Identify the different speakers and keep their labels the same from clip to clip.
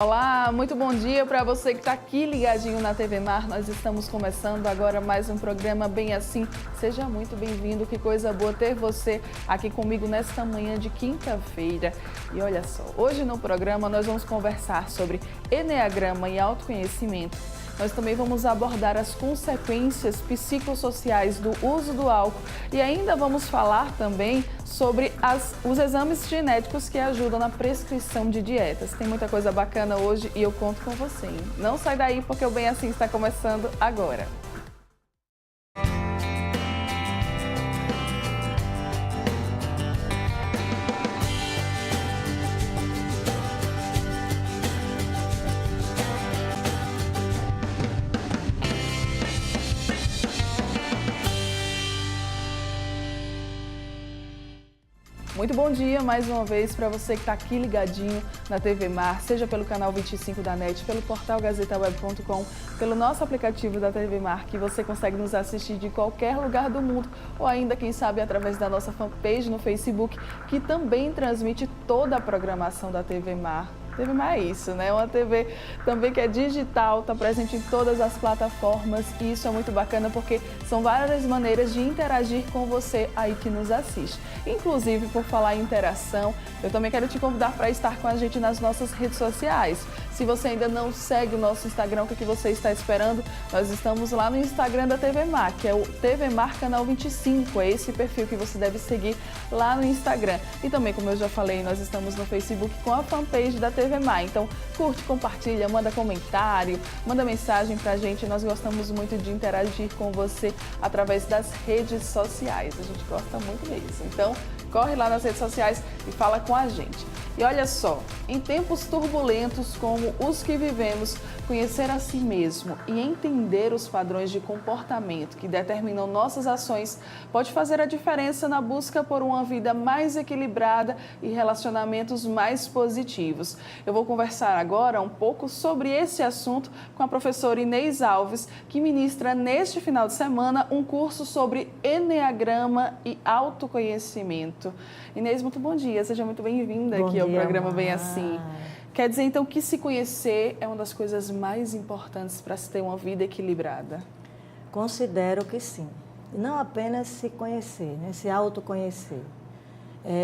Speaker 1: Olá, muito bom dia para você que está aqui ligadinho na TV Mar. Nós estamos começando agora mais um programa Bem Assim. Seja muito bem-vindo, que coisa boa ter você aqui comigo nesta manhã de quinta-feira. E olha só, hoje no programa nós vamos conversar sobre enneagrama e autoconhecimento. Nós também vamos abordar as consequências psicossociais do uso do álcool e ainda vamos falar também sobre os exames genéticos que ajudam na prescrição de dietas. Tem muita coisa bacana hoje e eu conto com você, hein? Não sai daí porque o Bem Assim está começando agora. Muito bom dia mais uma vez para você que está aqui ligadinho na TV Mar, seja pelo canal 25 da NET, pelo portal gazetaweb.com, pelo nosso aplicativo da TV Mar, que você consegue nos assistir de qualquer lugar do mundo, ou ainda, quem sabe, através da nossa fanpage no Facebook, que também transmite toda a programação da TV Mar. TV Mar é isso, né? Uma TV também que é digital, está presente em todas as plataformas e isso é muito bacana porque são várias maneiras de interagir com você aí que nos assiste. Inclusive, por falar em interação, eu também quero te convidar para estar com a gente nas nossas redes sociais. Se você ainda não segue o nosso Instagram, o que você está esperando? Nós estamos lá no Instagram da TV Mar, que é o TV Mar Canal 25, é esse perfil que você deve seguir lá no Instagram. E também, como eu já falei, nós estamos no Facebook com a fanpage da TV Mar. Então, curte, compartilha, manda comentário, manda mensagem pra gente. Nós gostamos muito de interagir com você através das redes sociais. A gente gosta muito mesmo. Então, corre lá nas redes sociais e fala com a gente. E olha só, em tempos turbulentos como os que vivemos, conhecer a si mesmo e entender os padrões de comportamento que determinam nossas ações pode fazer a diferença na busca por uma vida mais equilibrada e relacionamentos mais positivos. Eu vou conversar agora um pouco sobre esse assunto com a professora Inês Alves, que ministra neste final de semana um curso sobre enneagrama e autoconhecimento. Inês, muito bom dia, seja muito bem-vinda aqui ao programa Bem Assim. Quer dizer, então, que se conhecer é uma das coisas mais importantes para se ter uma vida equilibrada?
Speaker 2: Considero que sim. Não apenas se conhecer, né? Se autoconhecer.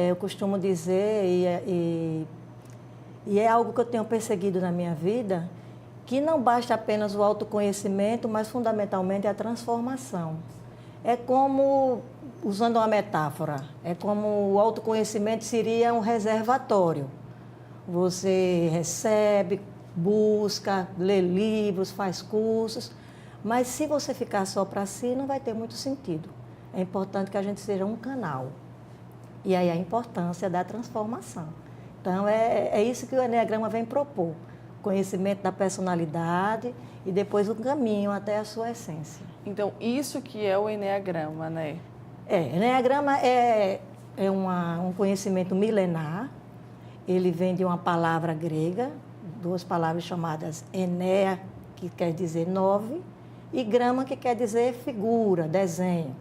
Speaker 2: Eu costumo dizer, e é algo que eu tenho perseguido na minha vida, que não basta apenas o autoconhecimento, mas fundamentalmente a transformação. É como, usando uma metáfora, é como o autoconhecimento seria um reservatório. Você recebe, busca, lê livros, faz cursos, mas se você ficar só para si, não vai ter muito sentido. É importante que a gente seja um canal. E aí a importância da transformação. Então, é isso que o enneagrama vem propor. Conhecimento da personalidade e depois o caminho até a sua essência.
Speaker 1: Então, isso que é o enneagrama, né?
Speaker 2: Enneagrama é um conhecimento milenar. Ele vem de uma palavra grega, duas palavras chamadas enea, que quer dizer 9, e grama, que quer dizer figura, desenho.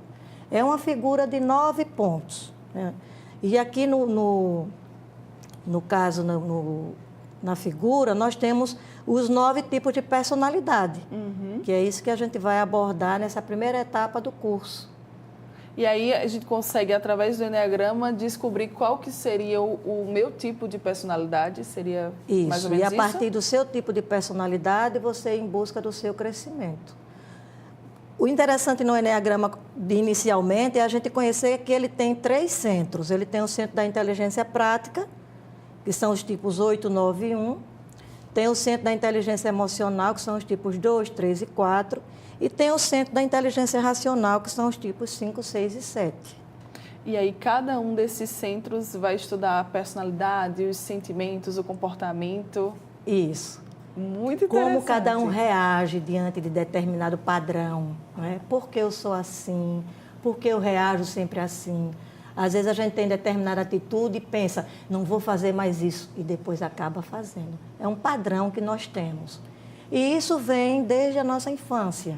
Speaker 2: É uma figura de 9 pontos, né? E aqui no caso, na figura, nós temos os 9 tipos de personalidade, que é isso que a gente vai abordar nessa primeira etapa do curso.
Speaker 1: E aí a gente consegue, através do enneagrama, descobrir qual que seria o meu tipo de personalidade? Seria mais ou menos isso?
Speaker 2: E a partir do seu tipo de personalidade, você ir em busca do seu crescimento. O interessante no enneagrama, inicialmente, é a gente conhecer que ele tem 3 centros. Ele tem o centro da inteligência prática, que são os tipos 8, 9 e 1. Tem o centro da inteligência emocional, que são os tipos 2, 3 e 4. E tem o centro da inteligência racional, que são os tipos 5, 6 e 7.
Speaker 1: E aí, cada um desses centros vai estudar a personalidade, os sentimentos, o comportamento?
Speaker 2: Isso.
Speaker 1: Muito interessante.
Speaker 2: Como cada um reage diante de determinado padrão, não é? Por que eu sou assim? Por que eu reajo sempre assim? Às vezes a gente tem determinada atitude e pensa, não vou fazer mais isso, e depois acaba fazendo. É um padrão que nós temos. E isso vem desde a nossa infância,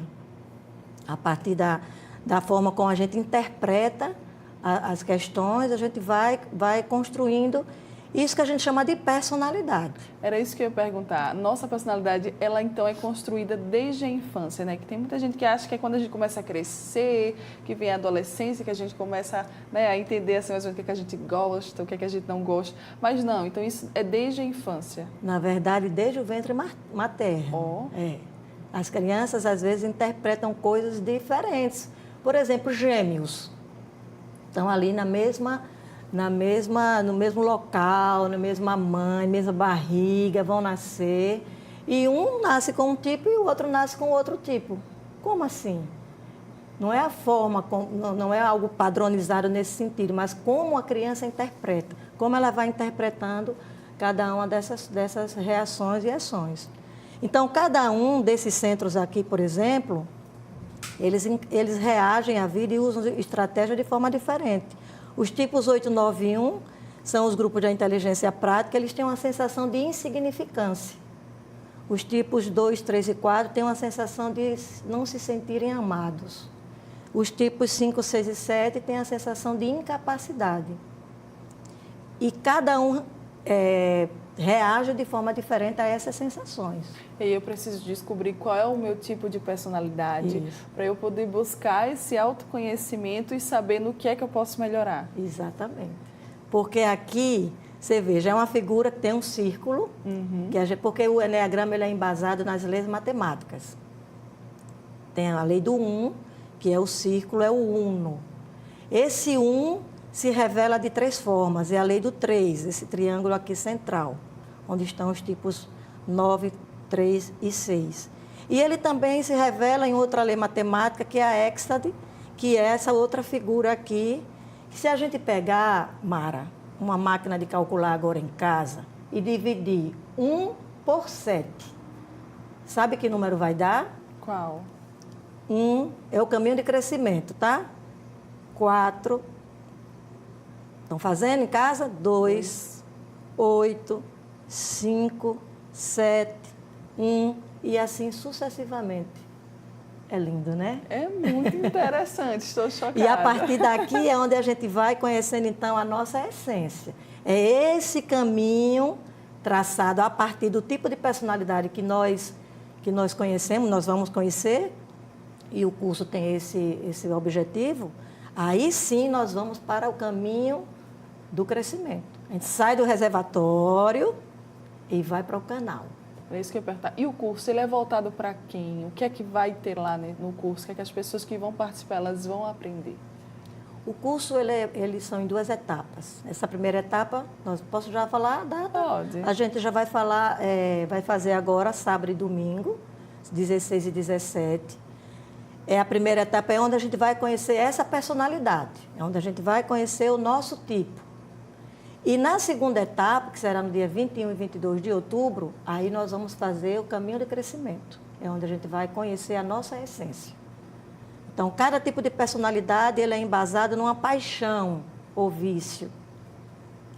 Speaker 2: a partir da forma como a gente interpreta as questões, a gente vai construindo Isso que a gente chama de personalidade.
Speaker 1: Era isso que eu ia perguntar. Nossa personalidade, ela então é construída desde a infância, né? Que tem muita gente que acha que é quando a gente começa a crescer, que vem a adolescência, que a gente começa, né, a entender assim, mais ou menos o que a gente gosta, o que a gente não gosta. Mas não, então isso é desde a infância.
Speaker 2: Na verdade, desde o ventre materno.
Speaker 1: Oh.
Speaker 2: É. As crianças, às vezes, interpretam coisas diferentes. Por exemplo, gêmeos. Estão ali no mesmo local, na mesma mãe, mesma barriga, vão nascer. E um nasce com um tipo e o outro nasce com outro tipo. Como assim? Não é a forma, não é algo padronizado nesse sentido, mas como a criança interpreta, como ela vai interpretando cada uma dessas reações e ações. Então, cada um desses centros aqui, por exemplo, eles reagem à vida e usam estratégia de forma diferente. Os tipos 8, 9 e 1 são os grupos de inteligência prática, eles têm uma sensação de insignificância. Os tipos 2, 3 e 4 têm uma sensação de não se sentirem amados. Os tipos 5, 6 e 7 têm a sensação de incapacidade. E cada um reage de forma diferente a essas sensações.
Speaker 1: E aí eu preciso descobrir qual é o meu tipo de personalidade para eu poder buscar esse autoconhecimento e saber no que é que eu posso melhorar.
Speaker 2: Exatamente. Porque aqui, você veja, é uma figura que tem um círculo, porque o Eneagrama ele é embasado nas leis matemáticas. Tem a lei do 1, que é o círculo, é o uno. Esse 1 se revela de 3 formas, é a lei do 3, esse triângulo aqui central, onde estão os tipos 9, 3 e 6. E ele também se revela em outra lei matemática, que é a êxtade, que é essa outra figura aqui, que se a gente pegar, Mara, uma máquina de calcular agora em casa, e dividir 1 por 7, sabe que número vai dar?
Speaker 1: Qual?
Speaker 2: 1 é o caminho de crescimento, tá? 4, estão fazendo em casa? 2, 8, 5, 7, 1 e assim sucessivamente. É lindo, né?
Speaker 1: É muito interessante, estou chocada.
Speaker 2: E a partir daqui é onde a gente vai conhecendo, então, a nossa essência. É esse caminho traçado a partir do tipo de personalidade que nós conhecemos, nós vamos conhecer, e o curso tem esse objetivo, aí sim nós vamos para o caminho do crescimento. A gente sai do reservatório e vai para o canal.
Speaker 1: É isso que eu ia perguntar. E o curso, ele é voltado para quem? O que é que vai ter lá no curso? O que é que as pessoas que vão participar, elas vão aprender?
Speaker 2: O curso, eles são em 2 etapas. Essa primeira etapa, posso já falar a data?
Speaker 1: Pode.
Speaker 2: A gente já vai falar, vai fazer agora, sábado e domingo, 16 e 17. A primeira etapa é onde a gente vai conhecer essa personalidade, é onde a gente vai conhecer o nosso tipo. E na segunda etapa, que será no dia 21 e 22 de outubro, aí nós vamos fazer o caminho de crescimento. É onde a gente vai conhecer a nossa essência. Então, cada tipo de personalidade ele é embasado numa paixão, ou vício,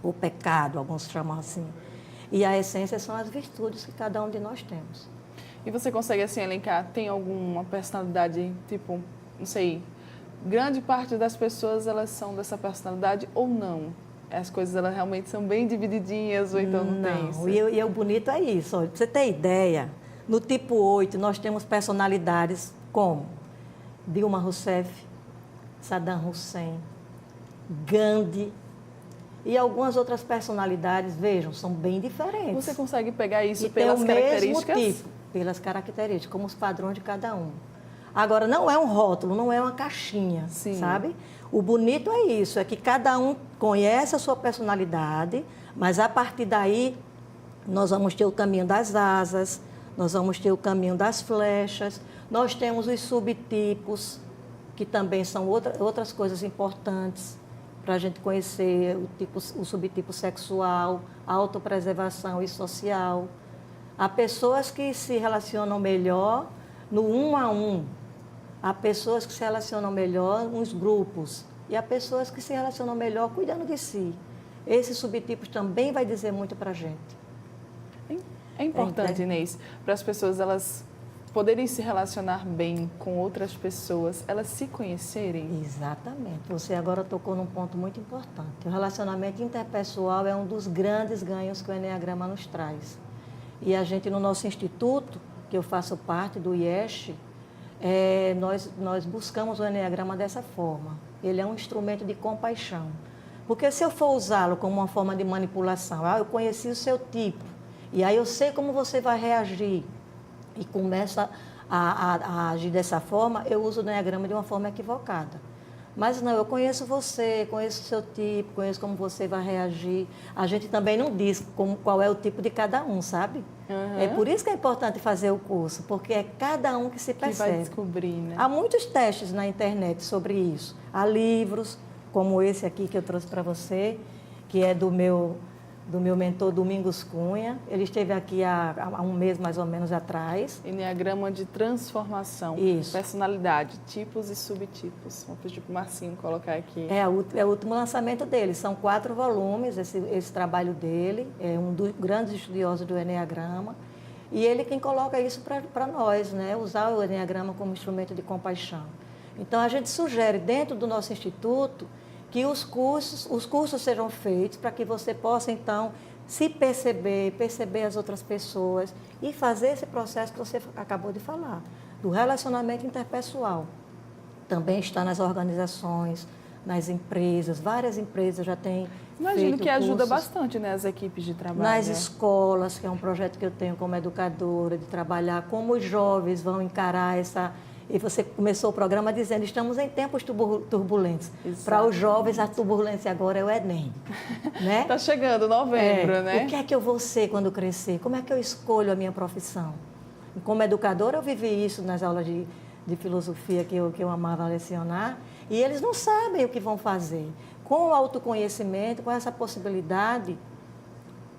Speaker 2: ou pecado, alguns chamam assim. E a essência são as virtudes que cada um de nós temos.
Speaker 1: E você consegue, assim, elencar, tem alguma personalidade, tipo, não sei, grande parte das pessoas, elas são dessa personalidade ou não? As coisas, elas realmente são bem divididinhas ou então não tem isso?
Speaker 2: E o bonito é isso. Olha, pra você ter ideia, no tipo 8, nós temos personalidades como Dilma Rousseff, Saddam Hussein, Gandhi e algumas outras personalidades, vejam, são bem diferentes.
Speaker 1: Você consegue pegar isso
Speaker 2: e
Speaker 1: pelas características?
Speaker 2: Mesmo tipo, pelas características, como os padrões de cada um. Agora, não é um rótulo, não é uma caixinha, sabe? O bonito é isso, é que cada um conhece a sua personalidade, mas a partir daí nós vamos ter o caminho das asas, nós vamos ter o caminho das flechas, nós temos os subtipos, que também são outras coisas importantes para a gente conhecer, o subtipo sexual, autopreservação e social. Há pessoas que se relacionam melhor no 1 a 1, há pessoas que se relacionam melhor nos grupos e há pessoas que se relacionam melhor cuidando de si. Esses subtipos também vai dizer muito para a gente.
Speaker 1: É importante, Inês, para as pessoas elas poderem se relacionar bem com outras pessoas, elas se conhecerem?
Speaker 2: Exatamente. Você agora tocou num ponto muito importante. O relacionamento interpessoal é um dos grandes ganhos que o Eneagrama nos traz. E a gente, no nosso instituto, que eu faço parte do IESH, nós buscamos o Eneagrama dessa forma. Ele é um instrumento de compaixão. Porque se eu for usá-lo como uma forma de manipulação, eu conheci o seu tipo, e aí eu sei como você vai reagir, e começa a agir dessa forma, eu uso o Eneagrama de uma forma equivocada. Mas não, eu conheço você, conheço o seu tipo, conheço como você vai reagir. A gente também não diz qual é o tipo de cada um, sabe?
Speaker 1: Uhum.
Speaker 2: É por isso que é importante fazer o curso, porque é cada um que se percebe.
Speaker 1: Que vai descobrir, né?
Speaker 2: Há muitos testes na internet sobre isso. Há livros, como esse aqui que eu trouxe para você, que é do meu mentor Domingos Cunha. Ele esteve aqui há um mês mais ou menos atrás.
Speaker 1: Eneagrama de transformação.
Speaker 2: Isso.
Speaker 1: Personalidade, tipos e subtipos. Vou pedir para o Marcinho colocar aqui.
Speaker 2: É o último lançamento dele. São 4 volumes, esse trabalho dele. É um dos grandes estudiosos do Eneagrama. E ele quem coloca isso para nós, né? Usar o Eneagrama como instrumento de compaixão. Então, a gente sugere dentro do nosso instituto que os cursos sejam feitos para que você possa, então, se perceber as outras pessoas e fazer esse processo que você acabou de falar, do relacionamento interpessoal. Também está nas organizações, nas empresas, várias empresas já têm
Speaker 1: Imagino
Speaker 2: feito
Speaker 1: que ajuda
Speaker 2: cursos,
Speaker 1: bastante, né, as equipes de trabalho.
Speaker 2: nas escolas, que é um projeto que eu tenho como educadora, de trabalhar como os jovens vão encarar essa... E você começou o programa dizendo, estamos em tempos turbulentos. Para os jovens, a turbulência agora é o Enem. Né?
Speaker 1: Está chegando novembro, né?
Speaker 2: O que é que eu vou ser quando crescer? Como é que eu escolho a minha profissão? Como educadora, eu vivi isso nas aulas de filosofia que eu amava lecionar, e eles não sabem o que vão fazer. Com o autoconhecimento, com essa possibilidade,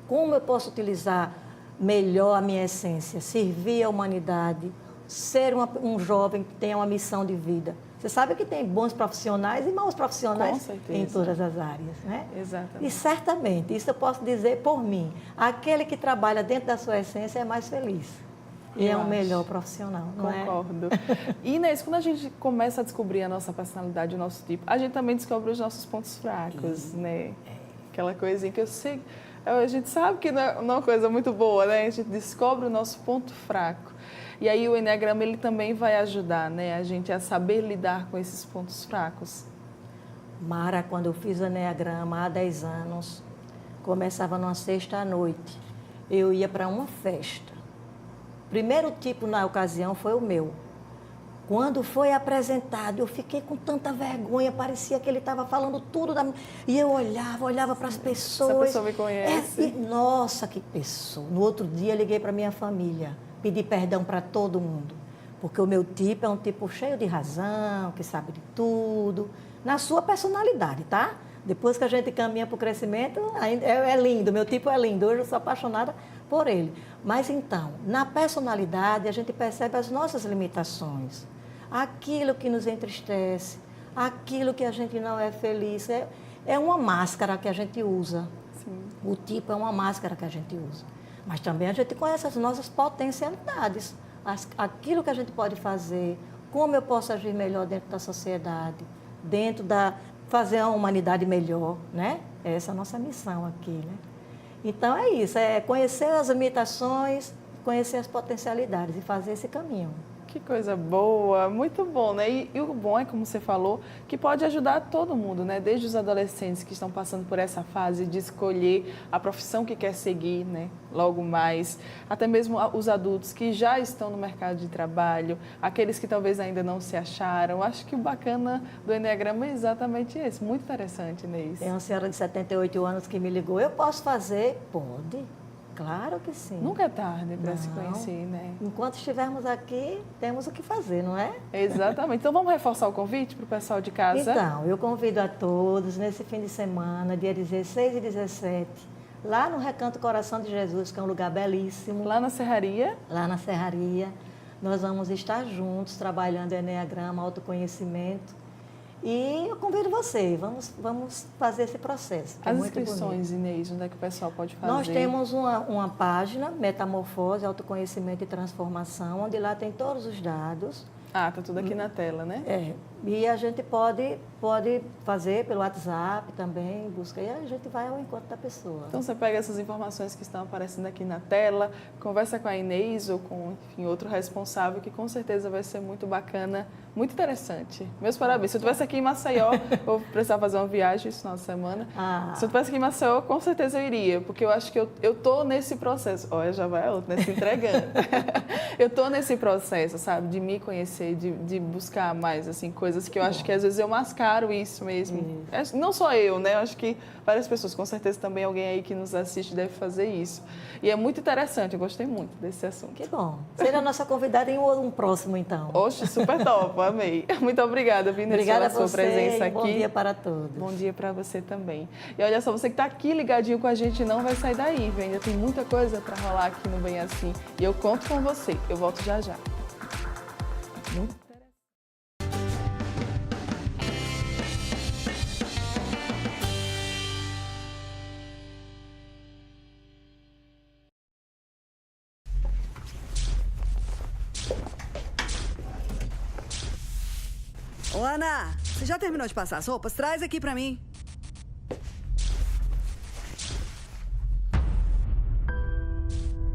Speaker 2: como eu posso utilizar melhor a minha essência, servir a humanidade, ser um jovem que tenha uma missão de vida. Você sabe que tem bons profissionais e maus profissionais em todas as áreas, né?
Speaker 1: Exatamente.
Speaker 2: E certamente, isso eu posso dizer por mim, aquele que trabalha dentro da sua essência é mais feliz. E é um melhor profissional, não é?
Speaker 1: Concordo. E, Inês, quando a gente começa a descobrir a nossa personalidade, o nosso tipo, a gente também descobre os nossos pontos fracos, né? Aquela coisinha que eu sei... A gente sabe que não é uma coisa muito boa, né? A gente descobre o nosso ponto fraco. E aí o Eneagrama, ele também vai ajudar, né, a gente a saber lidar com esses pontos fracos.
Speaker 2: Mara, quando eu fiz o Eneagrama há 10 anos, começava numa sexta à noite. Eu ia para uma festa. O primeiro tipo na ocasião foi o meu. Quando foi apresentado, eu fiquei com tanta vergonha, parecia que ele estava falando tudo da minha... E eu olhava para as pessoas.
Speaker 1: Essa pessoa me conhece.
Speaker 2: Nossa, que pessoa. No outro dia, liguei para minha família, pedi perdão para todo mundo. Porque o meu tipo é um tipo cheio de razão, que sabe de tudo, na sua personalidade, tá? Depois que a gente caminha para o crescimento, é lindo, meu tipo é lindo. Hoje eu sou apaixonada por ele. Mas então, na personalidade, a gente percebe as nossas limitações. Aquilo que nos entristece, aquilo que a gente não é feliz, é uma máscara que a gente usa.
Speaker 1: Sim.
Speaker 2: O tipo é uma máscara que a gente usa. Mas também a gente conhece as nossas potencialidades, aquilo que a gente pode fazer, como eu posso agir melhor dentro da sociedade, fazer a humanidade melhor, né? Essa é a nossa missão aqui, né? Então é isso, é conhecer as limitações, conhecer as potencialidades e fazer esse caminho.
Speaker 1: Que coisa boa, muito bom, né? E o bom é, como você falou, que pode ajudar todo mundo, né? Desde os adolescentes que estão passando por essa fase de escolher a profissão que quer seguir, né? Logo mais, até mesmo os adultos que já estão no mercado de trabalho, aqueles que talvez ainda não se acharam. Acho que o bacana do Eneagrama é exatamente esse, muito interessante, Inês.
Speaker 2: Tem uma senhora de 78 anos que me ligou, eu posso fazer? Pode. Claro que sim.
Speaker 1: Nunca é tarde para se conhecer, né?
Speaker 2: Enquanto estivermos aqui, temos o que fazer, não é?
Speaker 1: Exatamente. Então, vamos reforçar o convite para o pessoal de casa?
Speaker 2: Então, eu convido a todos, nesse fim de semana, dia 16 e 17, lá no Recanto Coração de Jesus, que é um lugar belíssimo.
Speaker 1: Lá na Serraria?
Speaker 2: Lá na Serraria. Nós vamos estar juntos, trabalhando Eneagrama, autoconhecimento. E eu convido você, vamos fazer esse processo.
Speaker 1: As inscrições, Inês, onde é que o pessoal pode fazer?
Speaker 2: Nós temos uma página, Metamorfose, Autoconhecimento e Transformação, onde lá tem todos os dados.
Speaker 1: Ah, tá tudo aqui na tela, né?
Speaker 2: E a gente pode fazer pelo WhatsApp também, busca, e a gente vai ao encontro da pessoa.
Speaker 1: Então, você pega essas informações que estão aparecendo aqui na tela, conversa com a Inês ou com, enfim, outro responsável, que com certeza vai ser muito bacana, muito interessante. Meus parabéns. Se eu estivesse aqui em Maceió, vou precisar fazer uma viagem esse final de semana. Se eu estivesse aqui em Maceió, com certeza eu iria, porque eu acho que eu tô nesse processo. Olha, já vai a outra, né? Se entregando. Eu tô nesse processo, sabe? De me conhecer, de buscar mais, assim, coisas que eu acho que às vezes eu mascaro isso mesmo. Não só eu, né? Eu acho que várias pessoas, com certeza também alguém aí que nos assiste deve fazer isso. E é muito interessante, eu gostei muito desse assunto.
Speaker 2: Que bom. Seja a nossa convidada em um próximo, então.
Speaker 1: Oxe, super top, amei. Muito obrigada, Inês,
Speaker 2: obrigada
Speaker 1: pela sua presença aqui.
Speaker 2: Bom dia para todos.
Speaker 1: Bom dia para você também. E olha só, você que está aqui ligadinho com a gente, não vai sair daí, viu? Ainda tem muita coisa para rolar aqui no Bem Assim. E eu conto com você. Eu volto já já. Muito interessante.
Speaker 3: Ô, Ana, você já terminou de passar as roupas? Traz aqui pra mim.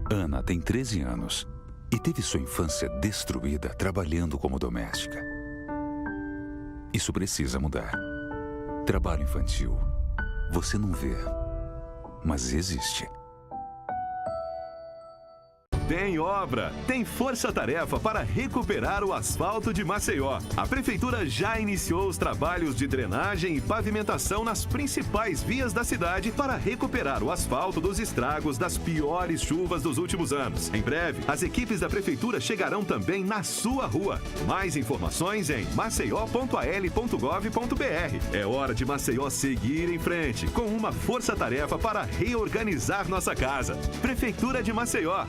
Speaker 4: Ana tem 13 anos e teve sua infância destruída trabalhando como doméstica. Isso precisa mudar. Trabalho infantil. Você não vê, mas existe.
Speaker 5: Tem obra, tem força-tarefa para recuperar o asfalto de Maceió. A Prefeitura já iniciou os trabalhos de drenagem e pavimentação nas principais vias da cidade para recuperar o asfalto dos estragos das piores chuvas dos últimos anos. Em breve, as equipes da Prefeitura chegarão também na sua rua. Mais informações em maceió.al.gov.br. É hora de Maceió seguir em frente, com uma força-tarefa para reorganizar nossa casa. Prefeitura de Maceió.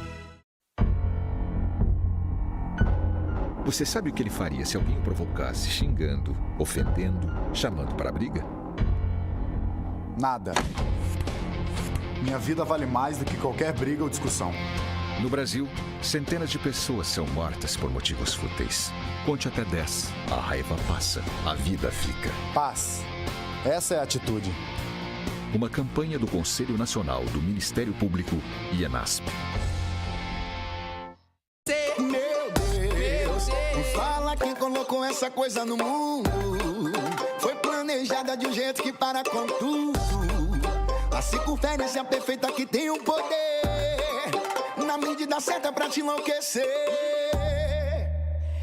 Speaker 6: Você sabe o que ele faria se alguém o provocasse xingando, ofendendo, chamando para a briga?
Speaker 7: Nada. Minha vida vale mais do que qualquer briga ou discussão.
Speaker 6: No Brasil, centenas de pessoas são mortas por motivos fúteis. Conte até 10. A raiva passa, a vida fica.
Speaker 7: Paz. Essa é a atitude.
Speaker 6: Uma campanha do Conselho Nacional do Ministério Público e ENASP.
Speaker 8: Quem colocou essa coisa no mundo foi planejada de um jeito que para com tudo. A circunferência perfeita que tem o poder na medida certa pra te enlouquecer.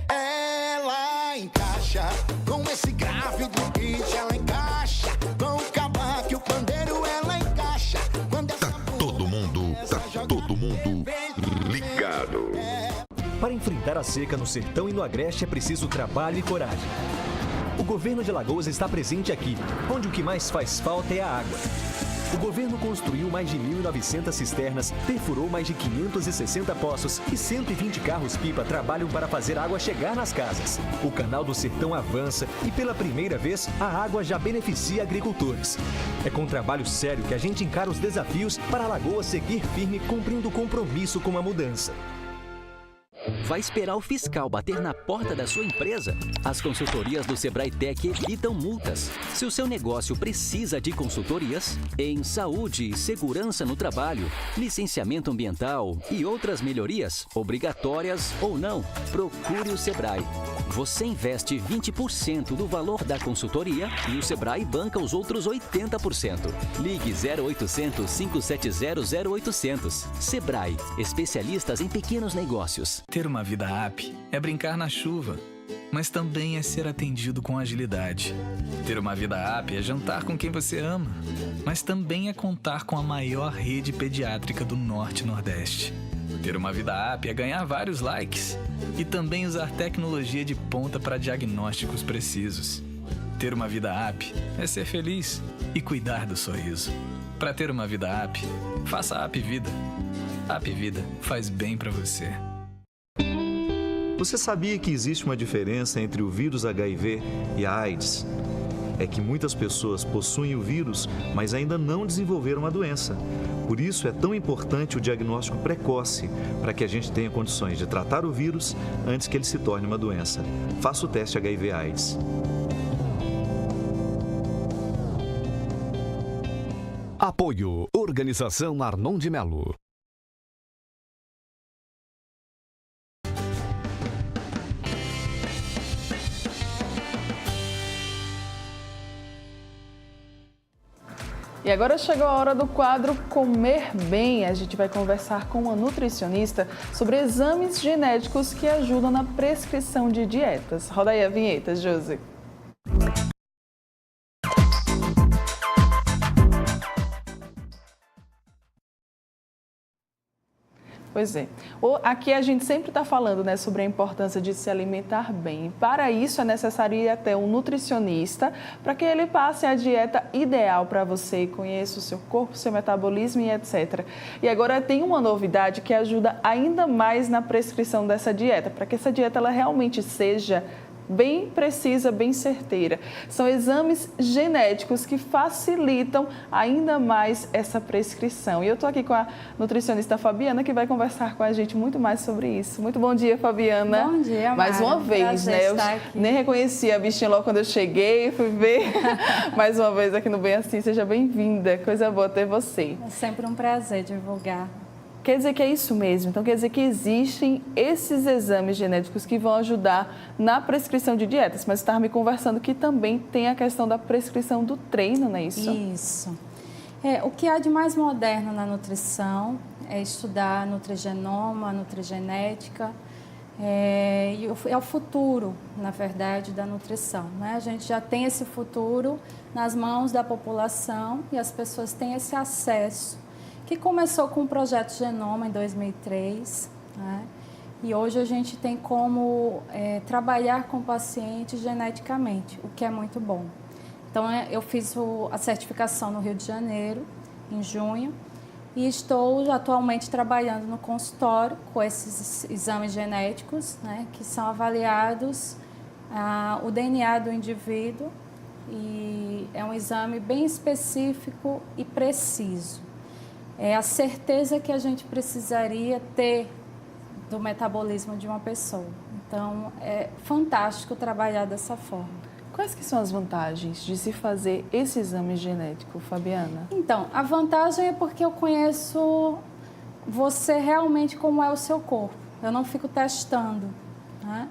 Speaker 8: Ela encaixa com esse grave do beat, ela encaixa com o cavaco, o pandeiro, ela encaixa.
Speaker 6: Tá todo mundo ligado.
Speaker 9: Para enfrentar a seca no sertão e no agreste é preciso trabalho e coragem. O governo de Alagoas está presente aqui, onde o que mais faz falta é a água. O governo construiu mais de 1.900 cisternas, perfurou mais de 560 poços e 120 carros-pipa trabalham para fazer a água chegar nas casas. O Canal do Sertão avança e, pela primeira vez, a água já beneficia agricultores. É com trabalho sério que a gente encara os desafios para Alagoas seguir firme cumprindo o compromisso com a mudança.
Speaker 10: Vai esperar o fiscal bater na porta da sua empresa? As consultorias do Sebrae Tech evitam multas. Se o seu negócio precisa de consultorias em saúde e segurança no trabalho, licenciamento ambiental e outras melhorias, obrigatórias ou não, procure o Sebrae. Você investe 20% do valor da consultoria e o Sebrae banca os outros 80%. Ligue 0800 570 0800. Sebrae, especialistas em pequenos negócios.
Speaker 11: Ter uma vida app é brincar na chuva, mas também é ser atendido com agilidade. Ter uma vida app é jantar com quem você ama, mas também é contar com a maior rede pediátrica do Norte e Nordeste. Ter uma vida app é ganhar vários likes e também usar tecnologia de ponta para diagnósticos precisos. Ter uma vida app é ser feliz e cuidar do sorriso. Para ter uma vida app, faça a App Vida. A App Vida faz bem para você.
Speaker 12: Você sabia que existe uma diferença entre o vírus HIV e a AIDS? É que muitas pessoas possuem o vírus, mas ainda não desenvolveram a doença. Por isso é tão importante o diagnóstico precoce, para que a gente tenha condições de tratar o vírus antes que ele se torne uma doença. Faça o teste HIV/AIDS.
Speaker 13: Apoio Organização Arnon de Melo.
Speaker 1: E agora chegou a hora do quadro Comer Bem. A gente vai conversar com uma nutricionista sobre exames genéticos que ajudam na prescrição de dietas. Roda aí a vinheta, Josi. Pois é. Aqui a gente sempre está falando, né, sobre a importância de se alimentar bem. Para isso é necessário ir até um nutricionista para que ele passe a dieta ideal para você, conheça o seu corpo, o seu metabolismo e etc. E agora tem uma novidade que ajuda ainda mais na prescrição dessa dieta, para que essa dieta ela realmente seja bem precisa, bem certeira. São exames genéticos que facilitam ainda mais essa prescrição. E eu estou aqui com a nutricionista Fabiana, que vai conversar com a gente muito mais sobre isso. Muito bom dia, Fabiana.
Speaker 14: Bom dia, Mara.
Speaker 1: Mais uma vez, né? Eu nem reconheci a bichinha logo quando eu cheguei, fui ver mais uma vez aqui no Bem Assim. Seja bem-vinda, coisa boa ter você.
Speaker 14: É sempre um prazer divulgar.
Speaker 1: Quer dizer que é isso mesmo. Então, quer dizer que existem esses exames genéticos que vão ajudar na prescrição de dietas. Mas você estava me conversando que também tem a questão da prescrição do treino, não é isso?
Speaker 14: Isso. O que há de mais moderno na nutrição é estudar nutrigenoma, nutrigenética. É o futuro, na verdade, da nutrição, né? A gente já tem esse futuro nas mãos da população e as pessoas têm esse acesso, que começou com o Projeto Genoma em 2003, né? E hoje a gente tem como trabalhar com pacientes geneticamente, o que é muito bom. Então, eu fiz a certificação no Rio de Janeiro, em junho, e estou atualmente trabalhando no consultório com esses exames genéticos, né, que são avaliados o DNA do indivíduo, e é um exame bem específico e preciso. É a certeza que a gente precisaria ter do metabolismo de uma pessoa. Então, é fantástico trabalhar dessa forma.
Speaker 1: Quais que são as vantagens de se fazer esse exame genético, Fabiana?
Speaker 14: Então, a vantagem é porque eu conheço você realmente como é o seu corpo. Eu não fico testando, né?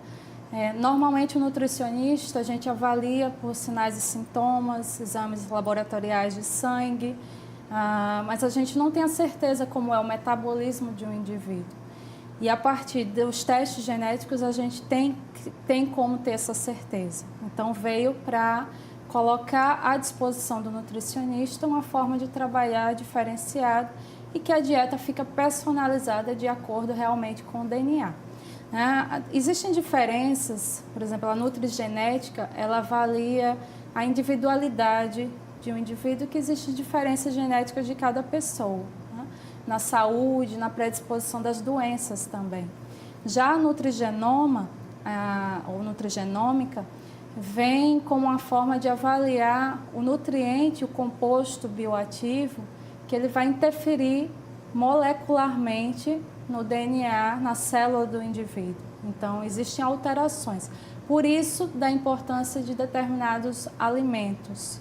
Speaker 14: Normalmente, o nutricionista, a gente avalia por sinais e sintomas, exames laboratoriais de sangue, mas a gente não tem a certeza como é o metabolismo de um indivíduo. E a partir dos testes genéticos a gente tem como ter essa certeza. Então veio para colocar à disposição do nutricionista uma forma de trabalhar diferenciada e que a dieta fica personalizada de acordo realmente com o DNA. Existem diferenças, por exemplo, a nutrigenética, ela avalia a individualidade de um indivíduo, que existe diferença genética de cada pessoa, né? Na saúde, na predisposição das doenças também. Já a nutrigenoma, ou nutrigenômica, vem como uma forma de avaliar o nutriente, o composto bioativo, que ele vai interferir molecularmente no DNA, na célula do indivíduo. Então, existem alterações. Por isso, da importância de determinados alimentos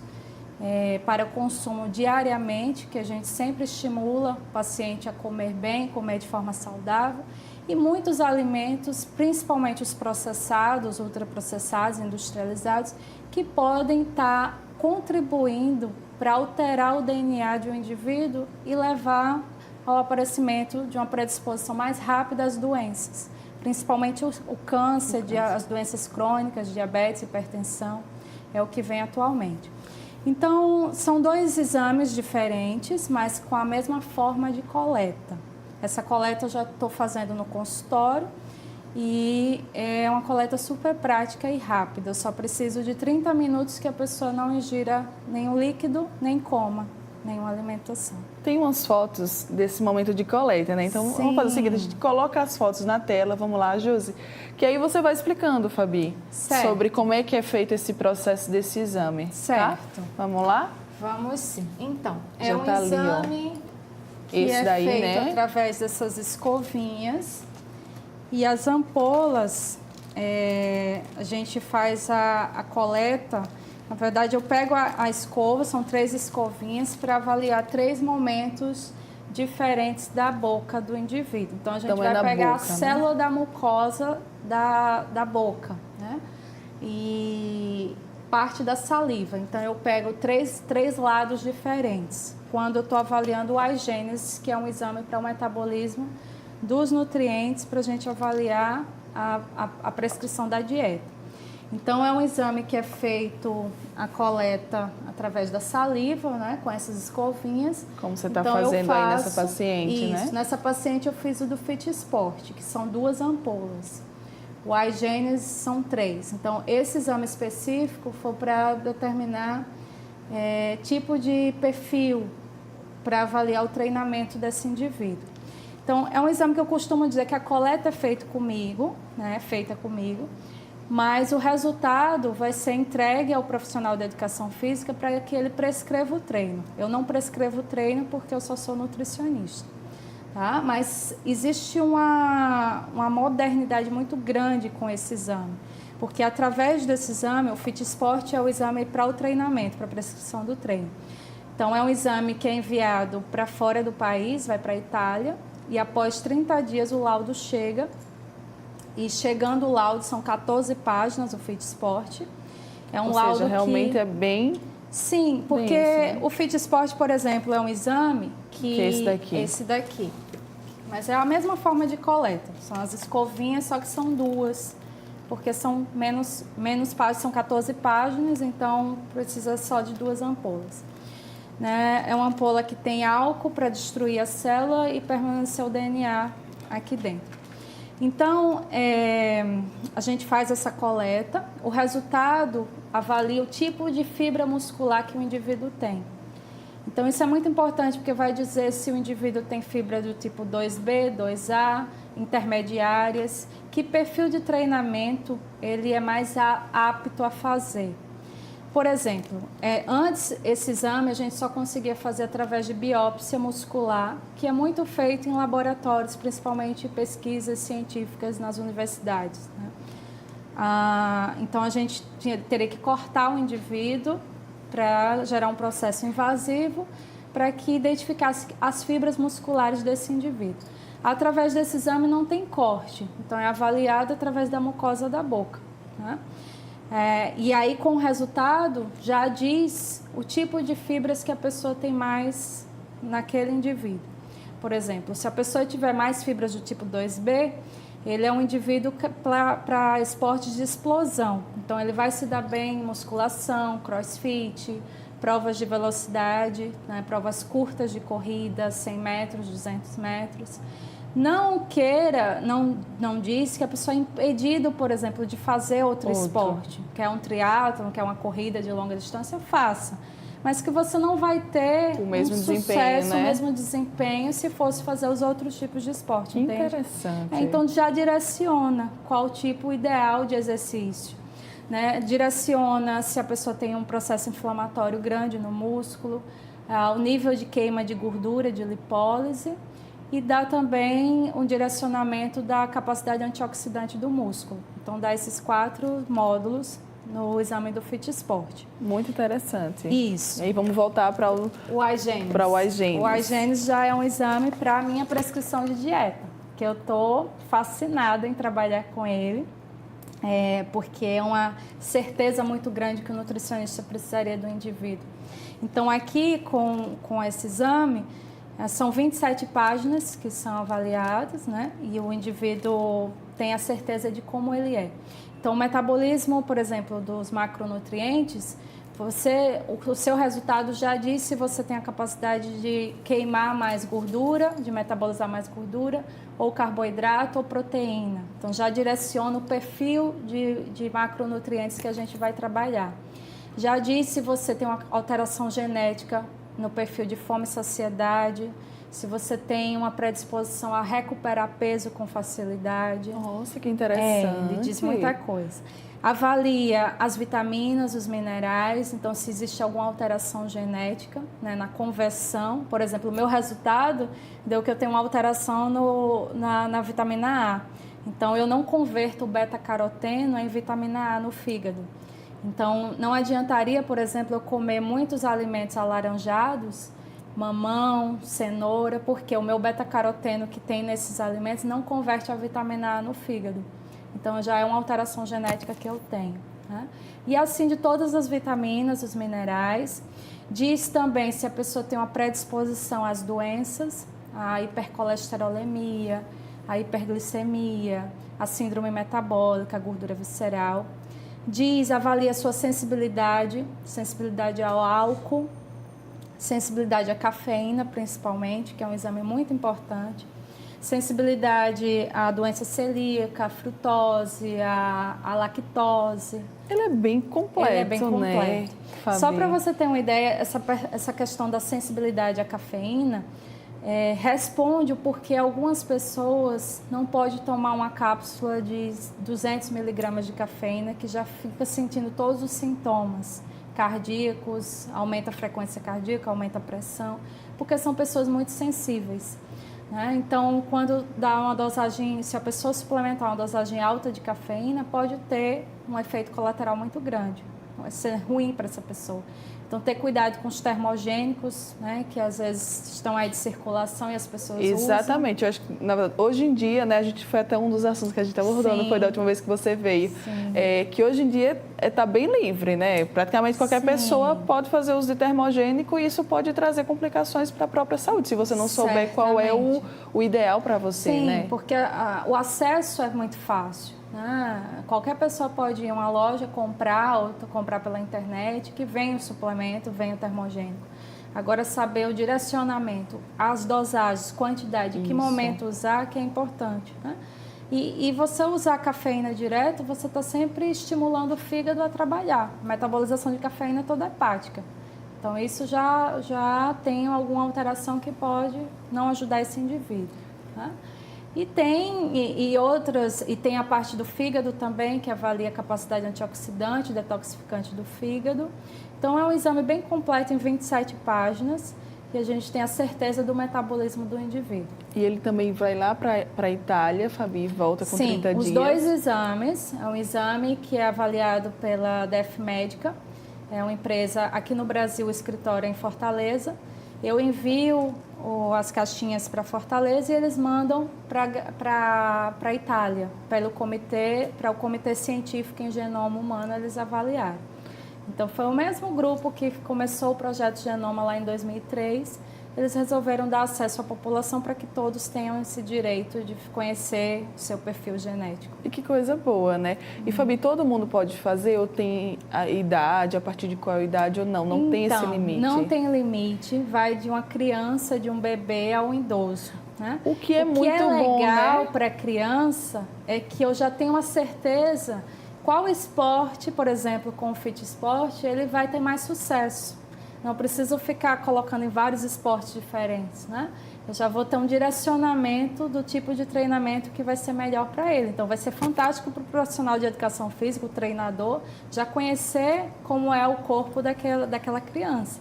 Speaker 14: para consumo diariamente, que a gente sempre estimula o paciente a comer bem, comer de forma saudável, e muitos alimentos, principalmente os processados, ultraprocessados, industrializados, que podem estar contribuindo para alterar o DNA de um indivíduo e levar ao aparecimento de uma predisposição mais rápida às doenças, principalmente o câncer, as doenças crônicas, diabetes, hipertensão, é o que vem atualmente. Então, são dois exames diferentes, mas com a mesma forma de coleta. Essa coleta eu já estou fazendo no consultório e é uma coleta super prática e rápida. Eu só preciso de 30 minutos que a pessoa não ingira nenhum líquido, nem coma. nenhuma alimentação.
Speaker 1: Tem umas fotos desse momento de coleta, né? Então, vamos fazer o seguinte, a gente coloca as fotos na tela, vamos lá, Josi, que aí você vai explicando, Fabi, sobre como é que é feito esse processo desse exame,
Speaker 14: certo?
Speaker 1: Tá? Vamos lá?
Speaker 14: Vamos sim. Então,
Speaker 1: já
Speaker 14: um
Speaker 1: tá
Speaker 14: exame
Speaker 1: ali,
Speaker 14: que
Speaker 1: esse daí,
Speaker 14: feito
Speaker 1: né?
Speaker 14: através dessas escovinhas e as ampolas, a gente faz a coleta. Na verdade, eu pego a escova, são 3 escovinhas, para avaliar 3 momentos diferentes da boca do indivíduo. Então, a gente vai pegar boca, a célula da mucosa da boca, né? E parte da saliva. Então, eu pego três lados diferentes. Quando eu estou avaliando o agênese, que é um exame para o metabolismo dos nutrientes, para a gente avaliar a prescrição da dieta. Então, é um exame que é feito a coleta através da saliva, né, com essas escovinhas.
Speaker 1: Como você está fazendo aí nessa paciente, né?
Speaker 14: Isso, nessa paciente eu fiz o do Fit Sport, que são 2 ampolas. O agênese são 3. Então, esse exame específico foi para determinar tipo de perfil para avaliar o treinamento desse indivíduo. Então, é um exame que eu costumo dizer que a coleta é feita comigo, mas o resultado vai ser entregue ao profissional da educação física para que ele prescreva o treino. Eu não prescrevo o treino porque eu só sou nutricionista, tá? Mas existe uma modernidade muito grande com esse exame, porque através desse exame, o Fit Sport é o exame para o treinamento, para a prescrição do treino. Então, é um exame que é enviado para fora do país, vai para a Itália, e após 30 dias o laudo chega. E chegando o laudo, são 14 páginas, o Fit Sport. É um laudo que
Speaker 1: realmente é bem...
Speaker 14: Sim, porque o Fit Sport, por exemplo, é um exame que...
Speaker 1: Esse daqui.
Speaker 14: Mas é a mesma forma de coleta. São as escovinhas, só que são 2. Porque são menos páginas, são 14 páginas, então precisa só de 2 ampolas. Né? É uma ampola que tem álcool para destruir a célula e permanecer o DNA aqui dentro. Então, a gente faz essa coleta, o resultado avalia o tipo de fibra muscular que o indivíduo tem. Então, isso é muito importante porque vai dizer se o indivíduo tem fibra do tipo 2B, 2A, intermediárias, que perfil de treinamento ele é mais apto a fazer. Por exemplo, antes esse exame a gente só conseguia fazer através de biópsia muscular, que é muito feito em laboratórios, principalmente pesquisas científicas nas universidades, né? Então a gente teria que cortar o indivíduo para gerar um processo invasivo para que identificasse as fibras musculares desse indivíduo. Através desse exame não tem corte, então é avaliado através da mucosa da boca, né? E aí, com o resultado, já diz o tipo de fibras que a pessoa tem mais naquele indivíduo. Por exemplo, se a pessoa tiver mais fibras do tipo 2B, ele é um indivíduo para esportes de explosão. Então, ele vai se dar bem em musculação, crossfit, provas de velocidade, né, provas curtas de corrida, 100 metros, 200 metros. Não diz que a pessoa é impedida, por exemplo, de fazer outro esporte, quer um triatlon, quer uma corrida de longa distância, faça. Mas que você não vai ter o mesmo sucesso, né? O mesmo desempenho se fosse fazer os outros tipos de esporte.
Speaker 1: Interessante.
Speaker 14: Então, já direciona qual o tipo ideal de exercício, né? Direciona se a pessoa tem um processo inflamatório grande no músculo, o nível de queima de gordura, de lipólise, e dá também um direcionamento da capacidade antioxidante do músculo. Então, dá esses 4 módulos no exame do Fit Sport.
Speaker 1: Muito interessante.
Speaker 14: Isso.
Speaker 1: E aí vamos voltar para o agênese. O
Speaker 14: agênese já é um exame para a minha prescrição de dieta, que eu estou fascinada em trabalhar com ele, porque é uma certeza muito grande que o nutricionista precisaria do indivíduo. Então, aqui com esse exame, são 27 páginas que são avaliadas, né? E o indivíduo tem a certeza de como ele é. Então, o metabolismo, por exemplo, dos macronutrientes, o seu resultado já diz se você tem a capacidade de queimar mais gordura, de metabolizar mais gordura, ou carboidrato ou proteína. Então, já direciona o perfil de macronutrientes que a gente vai trabalhar. Já diz se você tem uma alteração genética no perfil de fome e saciedade, se você tem uma predisposição a recuperar peso com facilidade.
Speaker 1: Nossa, que interessante.
Speaker 14: Ele diz muita coisa. Avalia as vitaminas, os minerais, então se existe alguma alteração genética, né, na conversão. Por exemplo, o meu resultado deu que eu tenho uma alteração na vitamina A. Então, eu não converto o beta-caroteno em vitamina A no fígado. Então, não adiantaria, por exemplo, eu comer muitos alimentos alaranjados, mamão, cenoura, porque o meu beta-caroteno que tem nesses alimentos não converte a vitamina A no fígado. Então, já é uma alteração genética que eu tenho, né? E assim, de todas as vitaminas, os minerais. Diz também se a pessoa tem uma predisposição às doenças, a hipercolesterolemia, a hiperglicemia, a síndrome metabólica, a gordura visceral. Avalia a sua sensibilidade ao álcool, sensibilidade à cafeína, principalmente, que é um exame muito importante. Sensibilidade à doença celíaca, à frutose, à lactose.
Speaker 1: Ele é bem completo,
Speaker 14: Ele é bem completo.
Speaker 1: né, Fabi?
Speaker 14: Só para você ter uma ideia, essa questão da sensibilidade à cafeína responde o porquê algumas pessoas não podem tomar uma cápsula de 200 miligramas de cafeína que já fica sentindo todos os sintomas cardíacos, aumenta a frequência cardíaca, aumenta a pressão, porque são pessoas muito sensíveis. Então, quando dá uma dosagem, se a pessoa suplementar uma dosagem alta de cafeína, pode ter um efeito colateral muito grande. Vai ser ruim para essa pessoa. Então, ter cuidado com os termogênicos, né, que às vezes estão aí de circulação e as pessoas usam.
Speaker 1: Exatamente. Eu acho que, na verdade, hoje em dia, né, a gente foi até um dos assuntos que a gente estava abordando, foi da última vez que você veio, que hoje em dia está bem livre, né? Praticamente qualquer pessoa pode fazer uso de termogênico e isso pode trazer complicações para a própria saúde, se você não souber qual é o ideal para você, né?
Speaker 14: Sim, porque o acesso é muito fácil. Qualquer pessoa pode ir a uma loja comprar ou comprar pela internet que vem o suplemento, vem o termogênico. Agora, saber o direcionamento, as dosagens, quantidade, em que momento usar, que é importante, né? E você usar a cafeína direto, você está sempre estimulando o fígado a trabalhar. A metabolização de cafeína é toda hepática. Então, isso já tem alguma alteração que pode não ajudar esse indivíduo, né? E tem a parte do fígado também, que avalia a capacidade antioxidante, detoxificante do fígado. Então, é um exame bem completo em 27 páginas e a gente tem a certeza do metabolismo do indivíduo.
Speaker 1: E ele também vai lá para a Itália, Fabi, e volta com 30 dias? Sim,
Speaker 14: os dois exames. É um exame que é avaliado pela DF Médica, é uma empresa aqui no Brasil, o escritório é em Fortaleza. Eu envio as caixinhas para Fortaleza e eles mandam para a Itália, para o comitê científico em genoma humano eles avaliarem. Então, foi o mesmo grupo que começou o projeto Genoma lá em 2003. Eles resolveram dar acesso à população para que todos tenham esse direito de conhecer o seu perfil genético.
Speaker 1: E que coisa boa, né? E, Fabi, todo mundo pode fazer ou tem a idade, a partir de qual idade ou não? Não tem esse limite?
Speaker 14: Não tem limite, vai de uma criança, de um bebê ao idoso, né?
Speaker 1: O que é muito bom,
Speaker 14: legal
Speaker 1: né?
Speaker 14: para a criança é que eu já tenho uma certeza qual esporte, por exemplo, com o Fit Sport, ele vai ter mais sucesso. Não preciso ficar colocando em vários esportes diferentes, né? Eu já vou ter um direcionamento do tipo de treinamento que vai ser melhor para ele. Então, vai ser fantástico para o profissional de educação física, o treinador, já conhecer como é o corpo daquela criança.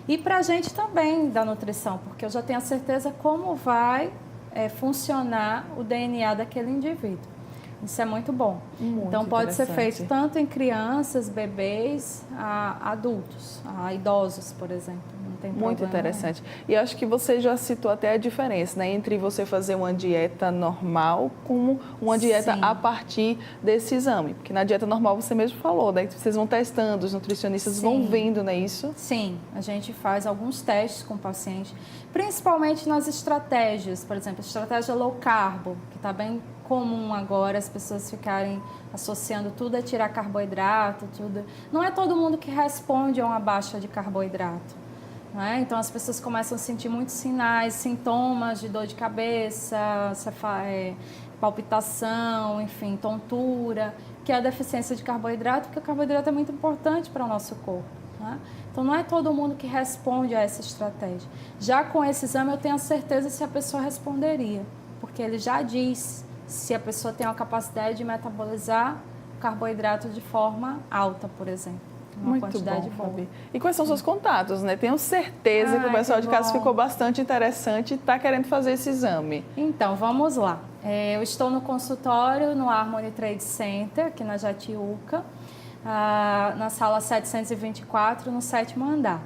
Speaker 14: E para a gente também, da nutrição, porque eu já tenho a certeza como vai funcionar o DNA daquele indivíduo. Isso é muito bom. Então, pode ser feito tanto em crianças, bebês, a adultos, a idosos, por exemplo. Não tem problema.
Speaker 1: Muito interessante. E acho que você já citou até a diferença, né, entre você fazer uma dieta normal com uma dieta a partir desse exame. Porque na dieta normal você mesmo falou, né, que vocês vão testando, os nutricionistas vão vendo, não é isso?
Speaker 14: Sim, a gente faz alguns testes com o paciente, principalmente nas estratégias, por exemplo, a estratégia low carb, que está bem comum agora as pessoas ficarem associando tudo a tirar carboidrato, tudo. Não é todo mundo que responde a uma baixa de carboidrato, né? Então as pessoas começam a sentir muitos sinais, sintomas de dor de cabeça, palpitação, enfim, tontura, que é a deficiência de carboidrato, porque o carboidrato é muito importante para o nosso corpo. Né? Então, não é todo mundo que responde a essa estratégia. Já com esse exame, eu tenho a certeza se a pessoa responderia, porque ele já diz se a pessoa tem a capacidade de metabolizar carboidrato de forma alta, por exemplo. Uma quantidade boa.
Speaker 1: Fabi. E quais são os seus contatos, né? Tenho certeza que o pessoal de casa ficou bastante interessante e está querendo fazer esse exame.
Speaker 14: Então, vamos lá. Eu estou no consultório no Harmony Trade Center, aqui na Jatiuca, na sala 724, no 7º andar.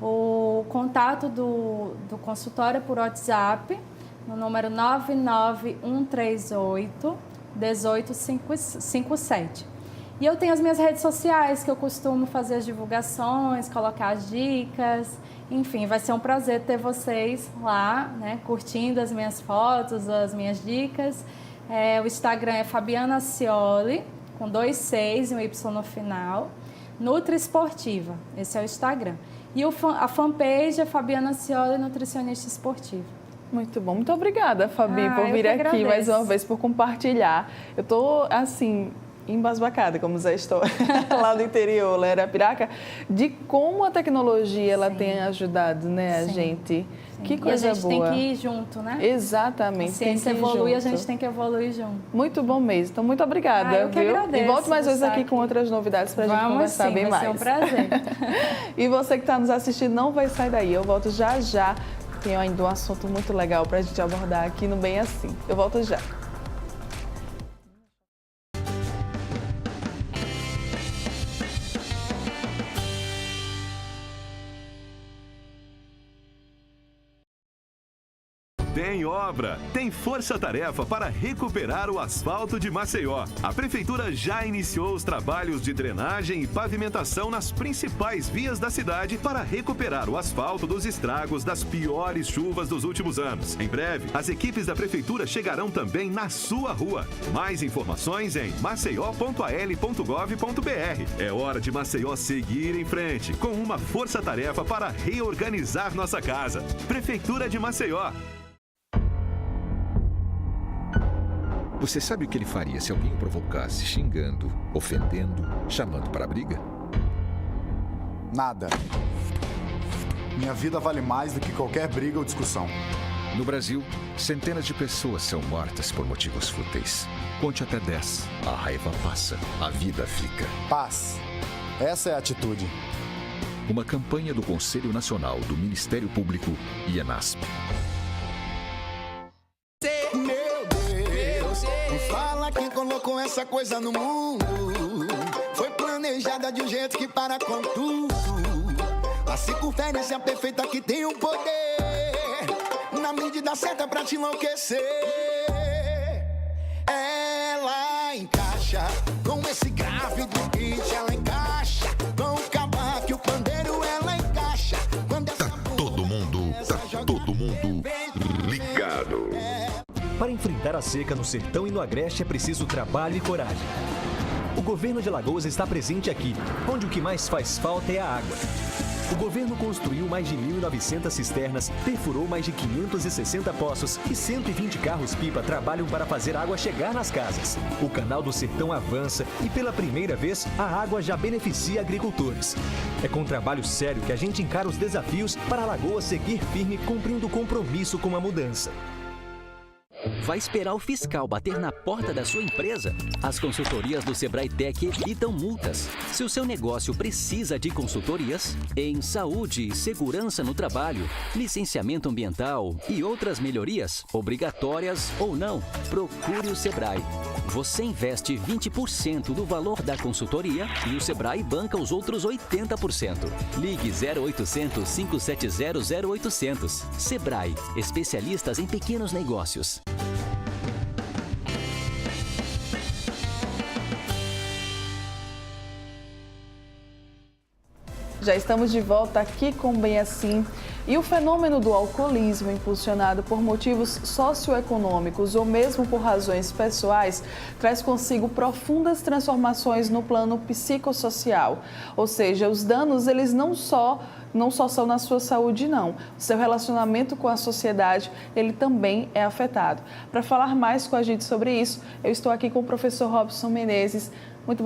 Speaker 14: O contato do consultório é por WhatsApp, no número 99138 1857. E eu tenho as minhas redes sociais, que eu costumo fazer as divulgações, colocar as dicas. Enfim, vai ser um prazer ter vocês lá, né, curtindo as minhas fotos, as minhas dicas. O Instagram é Fabiana Cioli, com 2 Cs e um Y no final. Nutri Esportiva, esse é o Instagram. E a fanpage é Fabiana Cioli, nutricionista esportiva.
Speaker 1: Muito bom. Muito obrigada, Fabi, por vir aqui mais uma vez, por compartilhar. Eu estou, assim, embasbacada, como já estou lá do interior, lá em Arapiraca, de como a tecnologia ela tem ajudado, né, a gente. Que coisa boa.
Speaker 14: E a gente tem que ir junto, né?
Speaker 1: Exatamente.
Speaker 14: A ciência evolui, a gente tem que evoluir junto.
Speaker 1: Muito bom mesmo. Então, muito obrigada.
Speaker 14: Eu que agradeço.
Speaker 1: E volte mais vezes aqui com outras novidades para a gente conversar bem mais.
Speaker 14: Vai ser um prazer.
Speaker 1: E você que está nos assistindo, não vai sair daí. Eu volto já já. Tem ainda um assunto muito legal para a gente abordar aqui no Bem Assim. Eu volto já.
Speaker 5: Tem obra, tem força-tarefa para recuperar o asfalto de Maceió. A Prefeitura já iniciou os trabalhos de drenagem e pavimentação nas principais vias da cidade para recuperar o asfalto dos estragos das piores chuvas dos últimos anos. Em breve, as equipes da Prefeitura chegarão também na sua rua. Mais informações em maceió.al.gov.br. É hora de Maceió seguir em frente, com uma força-tarefa para reorganizar nossa casa. Prefeitura de Maceió.
Speaker 6: Você sabe o que ele faria se alguém o provocasse xingando, ofendendo, chamando para a briga?
Speaker 7: Nada. Minha vida vale mais do que qualquer briga ou discussão.
Speaker 6: No Brasil, centenas de pessoas são mortas por motivos fúteis. Conte até 10. A raiva passa, a vida fica.
Speaker 7: Paz. Essa é a atitude.
Speaker 6: Uma campanha do Conselho Nacional do Ministério Público e ENASP.
Speaker 8: Fala quem colocou essa coisa no mundo. Foi planejada de um jeito que para com tudo. A circunferência perfeita que tem o poder, na medida certa pra te enlouquecer. Ela encaixa com esse grave do beat. Ela encaixa com o cavaco e o pandeiro. Ela encaixa quando
Speaker 13: Tá todo mundo ligado.
Speaker 9: Para enfrentar a seca no sertão e no agreste é preciso trabalho e coragem. O governo de Alagoas está presente aqui, onde o que mais faz falta é a água. O governo construiu mais de 1.900 cisternas, perfurou mais de 560 poços e 120 carros-pipa trabalham para fazer a água chegar nas casas. O Canal do Sertão avança e, pela primeira vez, a água já beneficia agricultores. É com trabalho sério que a gente encara os desafios para Alagoas seguir firme, cumprindo o compromisso com a mudança.
Speaker 10: Vai esperar o fiscal bater na porta da sua empresa? As consultorias do Sebrae Tech evitam multas. Se o seu negócio precisa de consultorias em saúde, segurança no trabalho, licenciamento ambiental e outras melhorias, obrigatórias ou não, procure o Sebrae. Você investe 20% do valor da consultoria e o Sebrae banca os outros 80%. Ligue 0800 570 0800. Sebrae, especialistas em pequenos negócios.
Speaker 1: Já estamos de volta aqui com Bem Assim. E o fenômeno do alcoolismo, impulsionado por motivos socioeconômicos ou mesmo por razões pessoais, traz consigo profundas transformações no plano psicossocial. Ou seja, os danos, eles não só são na sua saúde, não. O seu relacionamento com a sociedade, ele também é afetado. Para falar mais com a gente sobre isso, eu estou aqui com o professor Robson Menezes. Muito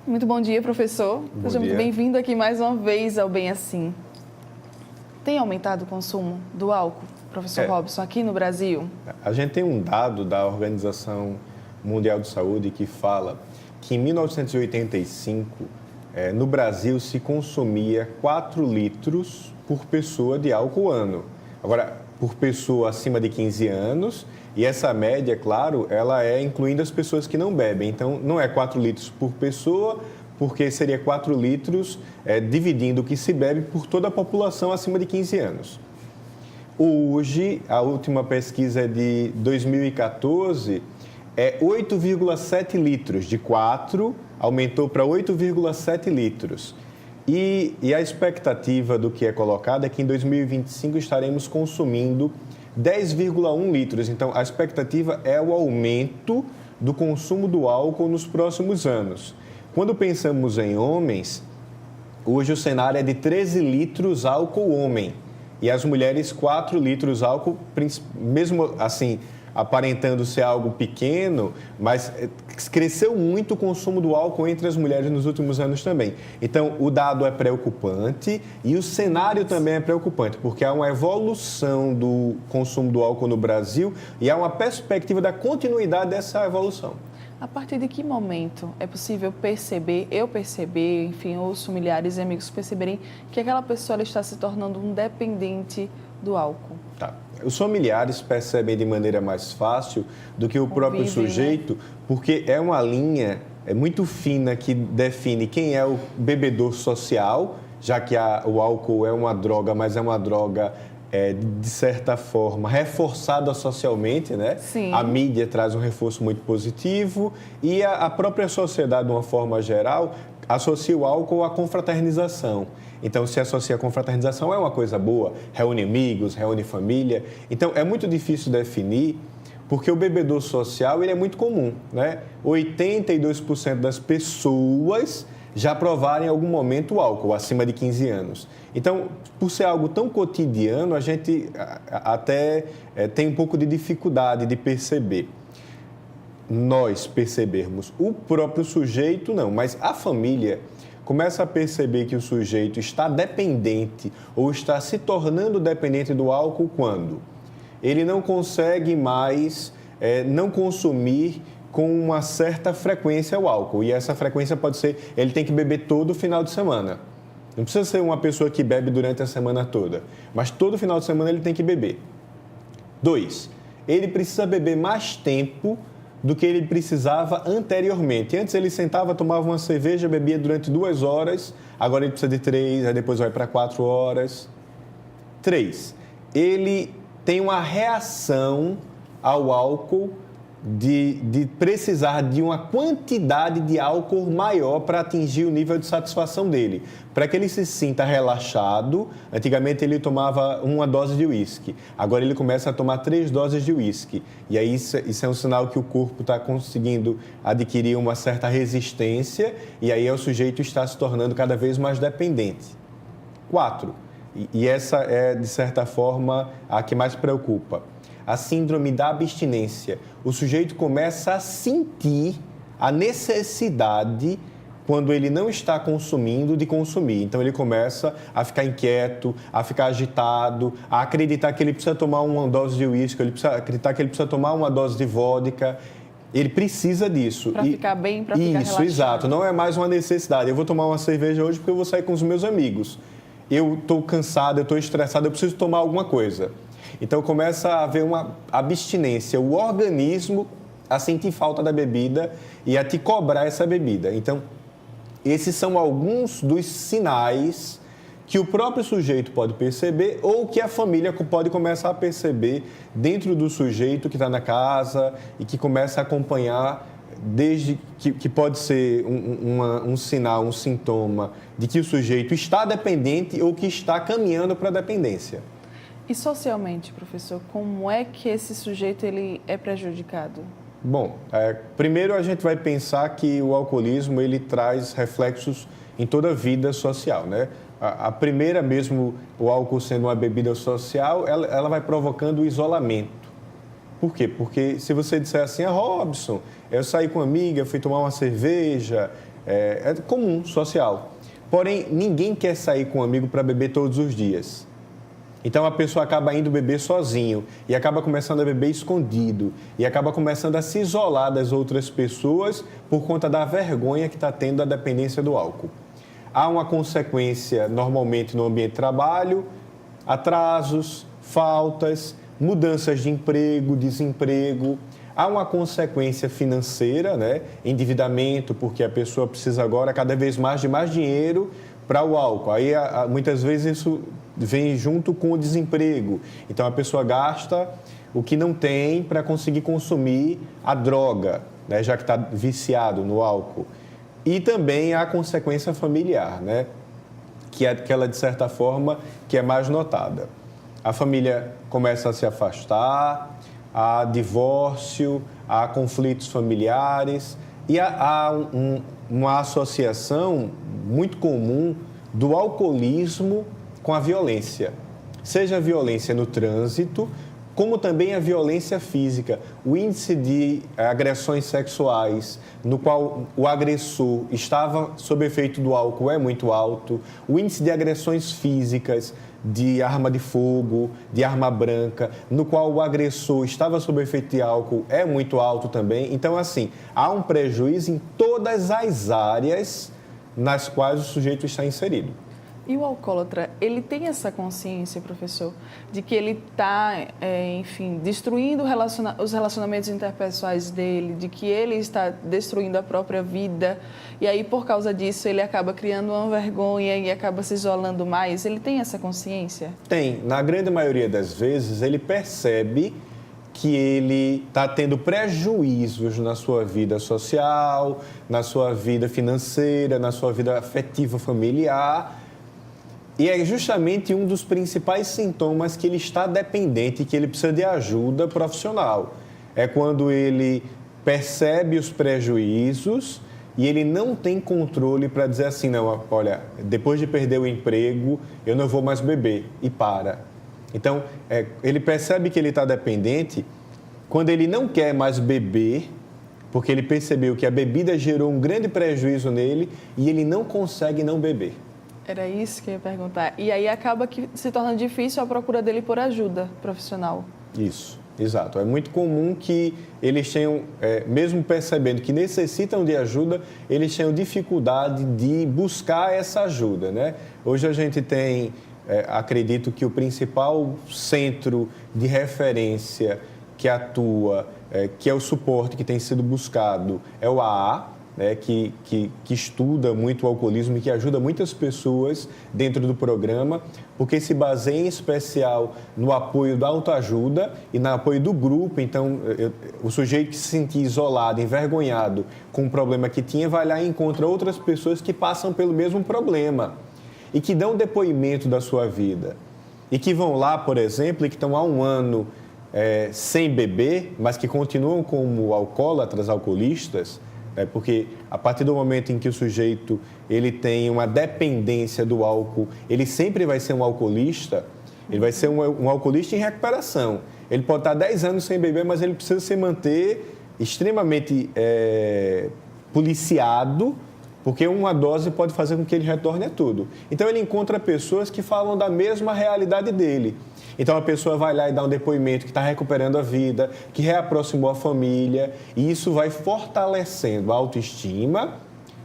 Speaker 1: Muito bom dia, professor. Seja muito bem-vindo aqui mais uma vez ao Bem Assim. Tem aumentado o consumo do álcool, professor Robson, aqui no Brasil?
Speaker 15: A gente tem um dado da Organização Mundial de Saúde que fala que em 1985, no Brasil, se consumia 4 litros por pessoa de álcool ano. Agora, por pessoa acima de 15 anos, e essa média, claro, ela é incluindo as pessoas que não bebem. Então, não é 4 litros por pessoa, porque seria 4 litros dividindo o que se bebe por toda a população acima de 15 anos. Hoje, a última pesquisa é de 2014, é 8,7 litros. De 4, aumentou para 8,7 litros. E a expectativa do que é colocado é que em 2025 estaremos consumindo 10,1 litros. Então, a expectativa é o aumento do consumo do álcool nos próximos anos. Quando pensamos em homens, hoje o cenário é de 13 litros álcool homem. E as mulheres, 4 litros álcool, mesmo assim, aparentando ser algo pequeno, mas cresceu muito o consumo do álcool entre as mulheres nos últimos anos também. Então, o dado é preocupante e o cenário também é preocupante, porque há uma evolução do consumo do álcool no Brasil e há uma perspectiva da continuidade dessa evolução.
Speaker 1: A partir de que momento é possível eu perceber, enfim, os familiares e amigos perceberem que aquela pessoa ela está se tornando um dependente do álcool?
Speaker 15: Tá. Os familiares percebem de maneira mais fácil do que o próprio sujeito, né? Porque é uma linha muito fina que define quem é o bebedor social, já que o álcool é uma droga, mas é uma droga, de certa forma, reforçada socialmente, né?
Speaker 1: Sim.
Speaker 15: A mídia traz um reforço muito positivo e a própria sociedade, de uma forma geral, associa o álcool à confraternização. Então, se associa a confraternização, é uma coisa boa, reúne amigos, reúne família. Então, é muito difícil definir, porque o bebedor social ele é muito comum, né? 82% das pessoas já provaram em algum momento o álcool, acima de 15 anos. Então, por ser algo tão cotidiano, a gente até tem um pouco de dificuldade de perceber. Nós percebermos, o próprio sujeito não, mas a família começa a perceber que o sujeito está dependente ou está se tornando dependente do álcool quando ele não consegue mais não consumir com uma certa frequência o álcool. E essa frequência pode ser, ele tem que beber todo final de semana. Não precisa ser uma pessoa que bebe durante a semana toda, mas todo final de semana ele tem que beber. 2, ele precisa beber mais tempo do que ele precisava anteriormente. Antes ele sentava, tomava uma cerveja, bebia durante 2 horas, agora ele precisa de 3, aí depois vai para 4 horas. 3, ele tem uma reação ao álcool de precisar de uma quantidade de álcool maior para atingir o nível de satisfação dele. Para que ele se sinta relaxado, antigamente ele tomava 1 dose de uísque, agora ele começa a tomar 3 doses de uísque. E aí isso é um sinal que o corpo está conseguindo adquirir uma certa resistência e aí o sujeito está se tornando cada vez mais dependente. 4, e essa é, de certa forma, a que mais preocupa. A síndrome da abstinência. O sujeito começa a sentir a necessidade, quando ele não está consumindo, de consumir. Então, ele começa a ficar inquieto, a ficar agitado, a acreditar que ele precisa tomar 1 dose de uísque, ele precisa acreditar que ele precisa tomar 1 dose de vodka. Ele precisa disso.
Speaker 1: Para ficar bem, para ficar relaxado.
Speaker 15: Isso, exato. Não é mais uma necessidade. Eu vou tomar uma cerveja hoje porque eu vou sair com os meus amigos. Eu estou cansado, eu estou estressado, eu preciso tomar alguma coisa. Então, começa a haver uma abstinência, o organismo a sentir falta da bebida e a te cobrar essa bebida. Então, esses são alguns dos sinais que o próprio sujeito pode perceber ou que a família pode começar a perceber dentro do sujeito que está na casa e que começa a acompanhar, desde que pode ser um sinal, um sintoma de que o sujeito está dependente ou que está caminhando para a dependência.
Speaker 1: E socialmente, professor, como é que esse sujeito ele é prejudicado?
Speaker 15: Bom, primeiro a gente vai pensar que o alcoolismo ele traz reflexos em toda a vida social, né? A primeira mesmo, o álcool sendo uma bebida social, ela vai provocando o isolamento. Por quê? Porque se você disser assim, Robson, eu saí com uma amiga, fui tomar uma cerveja, é comum, social. Porém, ninguém quer sair com um amigo para beber todos os dias. Então, a pessoa acaba indo beber sozinho e acaba começando a beber escondido e acaba começando a se isolar das outras pessoas por conta da vergonha que está tendo da dependência do álcool. Há uma consequência, normalmente, no ambiente de trabalho, atrasos, faltas, mudanças de emprego, desemprego. Há uma consequência financeira, né? Endividamento, porque a pessoa precisa agora cada vez mais de mais dinheiro para o álcool. Aí, muitas vezes, isso vem junto com o desemprego. Então, a pessoa gasta o que não tem para conseguir consumir a droga, né? Já que está viciado no álcool. E também há a consequência familiar, né? Que é aquela, de certa forma, que é mais notada. A família começa a se afastar, há divórcio, há conflitos familiares e há uma associação muito comum do alcoolismo com a violência. Seja a violência no trânsito, como também a violência física. O índice de agressões sexuais, no qual o agressor estava sob efeito do álcool, é muito alto. O índice de agressões físicas, de arma de fogo, de arma branca, no qual o agressor estava sob efeito de álcool, é muito alto também. Então, assim, há um prejuízo em todas as áreas nas quais o sujeito está inserido.
Speaker 1: E o alcoólatra, ele tem essa consciência, professor, de que ele está, enfim, destruindo os relacionamentos interpessoais dele, de que ele está destruindo a própria vida, e aí, por causa disso, ele acaba criando uma vergonha e acaba se isolando mais? Ele tem essa consciência?
Speaker 15: Tem. Na grande maioria das vezes, ele percebe que ele está tendo prejuízos na sua vida social, na sua vida financeira, na sua vida afetiva familiar. E é justamente um dos principais sintomas que ele está dependente e que ele precisa de ajuda profissional. É quando ele percebe os prejuízos e ele não tem controle para dizer assim, não, olha, depois de perder o emprego, eu não vou mais beber, e para. Então, ele percebe que ele está dependente quando ele não quer mais beber, porque ele percebeu que a bebida gerou um grande prejuízo nele e ele não consegue não beber.
Speaker 1: Era isso que eu ia perguntar. E aí acaba que se torna difícil a procura dele por ajuda profissional.
Speaker 15: Isso, exato. É muito comum que eles tenham, mesmo percebendo que necessitam de ajuda, eles tenham dificuldade de buscar essa ajuda, né? Hoje a gente tem, acredito que o principal centro de referência que atua, que é o suporte que tem sido buscado, é o AA, né, que estuda muito o alcoolismo e que ajuda muitas pessoas dentro do programa, porque se baseia em especial no apoio da autoajuda e no apoio do grupo. Então, o sujeito que se sentir isolado, envergonhado com o problema que tinha, vai lá e encontra outras pessoas que passam pelo mesmo problema e que dão depoimento da sua vida. E que vão lá, por exemplo, e que estão há um ano sem beber, mas que continuam como alcoólatras, alcoolistas, porque a partir do momento em que o sujeito ele tem uma dependência do álcool, ele sempre vai ser um alcoolista, ele vai ser um alcoolista em recuperação. Ele pode estar 10 anos sem beber, mas ele precisa se manter extremamente policiado, porque uma dose pode fazer com que ele retorne a tudo. Então, ele encontra pessoas que falam da mesma realidade dele. Então, a pessoa vai lá e dá um depoimento que está recuperando a vida, que reaproximou a família, e isso vai fortalecendo a autoestima,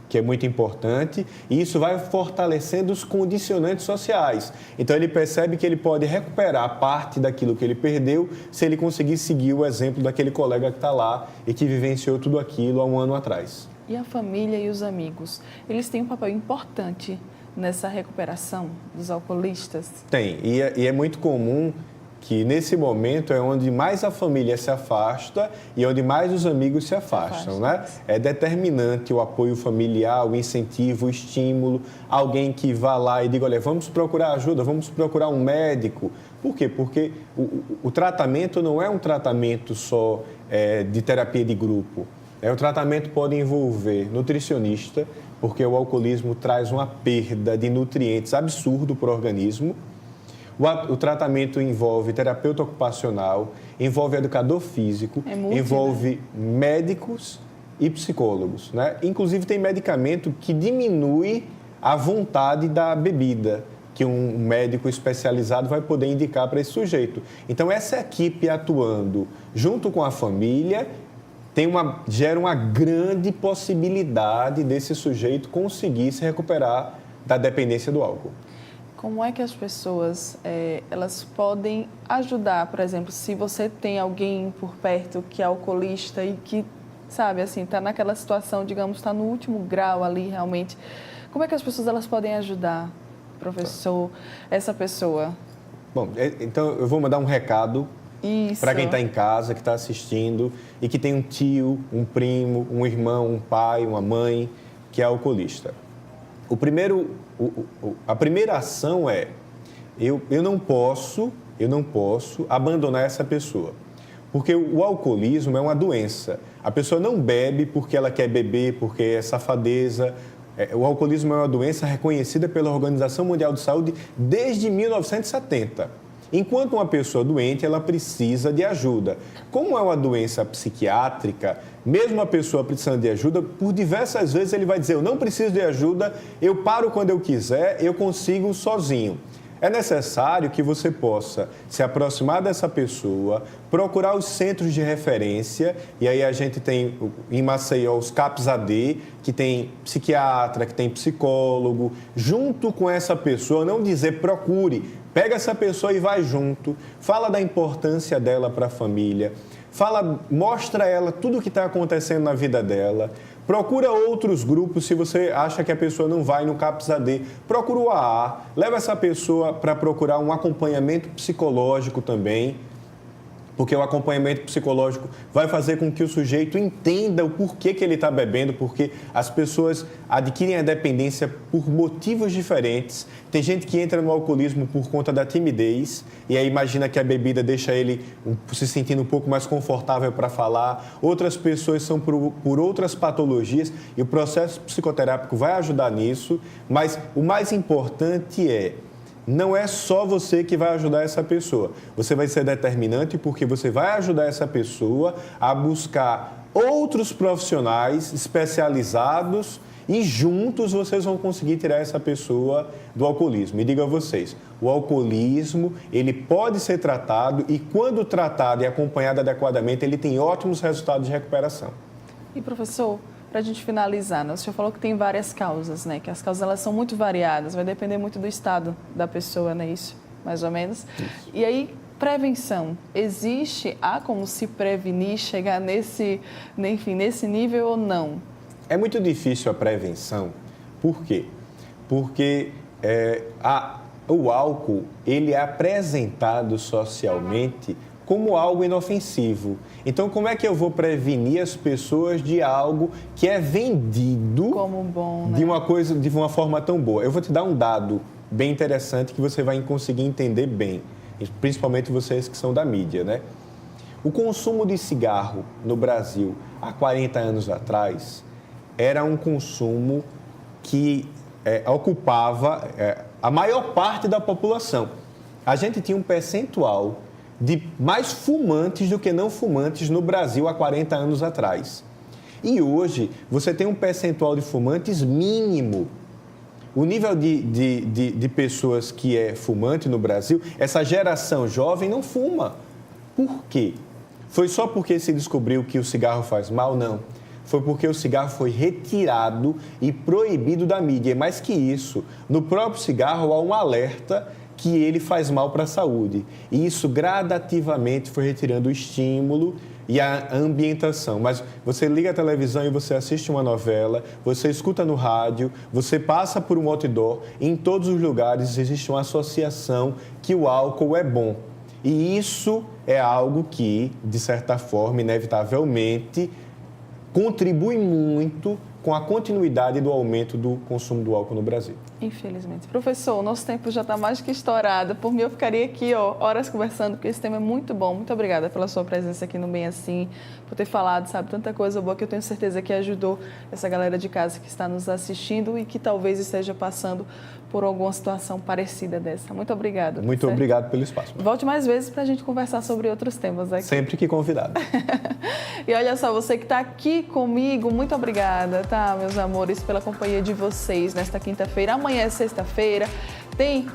Speaker 15: que é muito importante, e isso vai fortalecendo os condicionantes sociais. Então, ele percebe que ele pode recuperar parte daquilo que ele perdeu se ele conseguir seguir o exemplo daquele colega que está lá e que vivenciou tudo aquilo há um ano atrás.
Speaker 1: E a família e os amigos, eles têm um papel importante nessa recuperação dos alcoolistas?
Speaker 15: Tem, e é muito comum que nesse momento é onde mais a família se afasta e onde mais os amigos se afastam, né? É determinante o apoio familiar, o incentivo, o estímulo, alguém que vá lá e diga, olha, vamos procurar ajuda, vamos procurar um médico. Por quê? Porque o tratamento não é um tratamento só de terapia de grupo. O tratamento pode envolver nutricionista, porque o alcoolismo traz uma perda de nutrientes absurdo para o organismo. O tratamento envolve terapeuta ocupacional, envolve educador físico, envolve médicos e psicólogos, né? Inclusive tem medicamento que diminui a vontade da bebida, que um médico especializado vai poder indicar para esse sujeito. Então, essa equipe atuando junto com a família gera uma grande possibilidade desse sujeito conseguir se recuperar da dependência do álcool.
Speaker 1: Como é que as pessoas elas podem ajudar, por exemplo, se você tem alguém por perto que é alcoolista e que, sabe, assim, está naquela situação, digamos, está no último grau ali realmente, como é que as pessoas elas podem ajudar, professor, essa pessoa?
Speaker 15: Bom, então eu vou mandar um recado para quem está em casa, que está assistindo e que tem um tio, um primo, um irmão, um pai, uma mãe que é alcoolista. A primeira ação é, eu não posso abandonar essa pessoa. Porque o alcoolismo é uma doença. A pessoa não bebe porque ela quer beber, porque é safadeza. O alcoolismo é uma doença reconhecida pela Organização Mundial de Saúde desde 1970. Enquanto uma pessoa doente, ela precisa de ajuda. Como é uma doença psiquiátrica, mesmo a pessoa precisando de ajuda, por diversas vezes ele vai dizer, eu não preciso de ajuda, eu paro quando eu quiser, eu consigo sozinho. É necessário que você possa se aproximar dessa pessoa, procurar os centros de referência, e aí a gente tem em Maceió os CAPS AD, que tem psiquiatra, que tem psicólogo, junto com essa pessoa, não dizer procure, pega essa pessoa e vai junto, fala da importância dela para a família, mostra a ela tudo o que está acontecendo na vida dela, procura outros grupos, se você acha que a pessoa não vai no CAPS AD, procura o AA, leva essa pessoa para procurar um acompanhamento psicológico também, porque o acompanhamento psicológico vai fazer com que o sujeito entenda o porquê que ele está bebendo, porque as pessoas adquirem a dependência por motivos diferentes. Tem gente que entra no alcoolismo por conta da timidez, e aí imagina que a bebida deixa ele se sentindo um pouco mais confortável para falar. Outras pessoas são por outras patologias, e o processo psicoterápico vai ajudar nisso, mas o mais importante não é só você que vai ajudar essa pessoa. Você vai ser determinante porque você vai ajudar essa pessoa a buscar outros profissionais especializados e juntos vocês vão conseguir tirar essa pessoa do alcoolismo. E digo a vocês, o alcoolismo, ele pode ser tratado e quando tratado e acompanhado adequadamente, ele tem ótimos resultados de recuperação.
Speaker 1: E professor, para a gente finalizar, o senhor falou que tem várias causas, né? Que as causas elas são muito variadas, vai depender muito do estado da pessoa, não é isso? Mais ou menos. Isso. E aí, prevenção, há como se prevenir, chegar nesse nível ou não?
Speaker 15: É muito difícil a prevenção. Por quê? Porque o álcool, ele é apresentado socialmente como algo inofensivo. Então, como é que eu vou prevenir as pessoas de algo que é vendido
Speaker 1: como bom, né?
Speaker 15: de uma forma tão boa? Eu vou te dar um dado bem interessante que você vai conseguir entender bem, principalmente vocês que são da mídia, né? O consumo de cigarro no Brasil há 40 anos atrás era um consumo que ocupava a maior parte da população. A gente tinha um percentual de mais fumantes do que não fumantes no Brasil há 40 anos atrás. E hoje, você tem um percentual de fumantes mínimo. O nível de pessoas que é fumante no Brasil, essa geração jovem não fuma. Por quê? Foi só porque se descobriu que o cigarro faz mal? Não. Foi porque o cigarro foi retirado e proibido da mídia. E mais que isso, no próprio cigarro há um alerta que ele faz mal para a saúde. E isso gradativamente foi retirando o estímulo e a ambientação. Mas você liga a televisão e você assiste uma novela, você escuta no rádio, você passa por um outdoor, em todos os lugares existe uma associação que o álcool é bom. E isso é algo que, de certa forma, inevitavelmente, contribui muito com a continuidade do aumento do consumo do álcool no Brasil.
Speaker 1: Infelizmente. Professor, o nosso tempo já está mais que estourado. Por mim, eu ficaria aqui horas conversando, porque esse tema é muito bom. Muito obrigada pela sua presença aqui no Bem Assim, por ter falado, sabe, tanta coisa boa que eu tenho certeza que ajudou essa galera de casa que está nos assistindo e que talvez esteja passando por alguma situação parecida dessa. Muito obrigada.
Speaker 15: Muito obrigado pelo espaço.
Speaker 1: Volte mais vezes para a gente conversar sobre outros temas aqui.
Speaker 15: Sempre que convidado.
Speaker 1: E olha só, você que está aqui comigo, muito obrigada, tá, meus amores, pela companhia de vocês nesta quinta-feira. Amanhã é sexta-feira, tem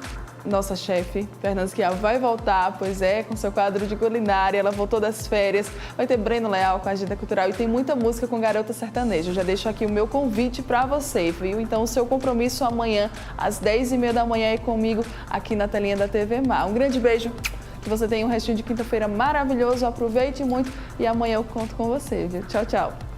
Speaker 1: nossa chefe, Fernanda Schiavo, vai voltar, pois é, com seu quadro de culinária, ela voltou das férias, vai ter Breno Leal com a agenda cultural e tem muita música com Garota Sertaneja. Eu já deixo aqui o meu convite para você, viu? Então, o seu compromisso amanhã, às 10h30 da manhã, é comigo aqui na telinha da TV Mar. Um grande beijo, que você tenha um restinho de quinta-feira maravilhoso, aproveite muito e amanhã eu conto com você, viu? Tchau, tchau.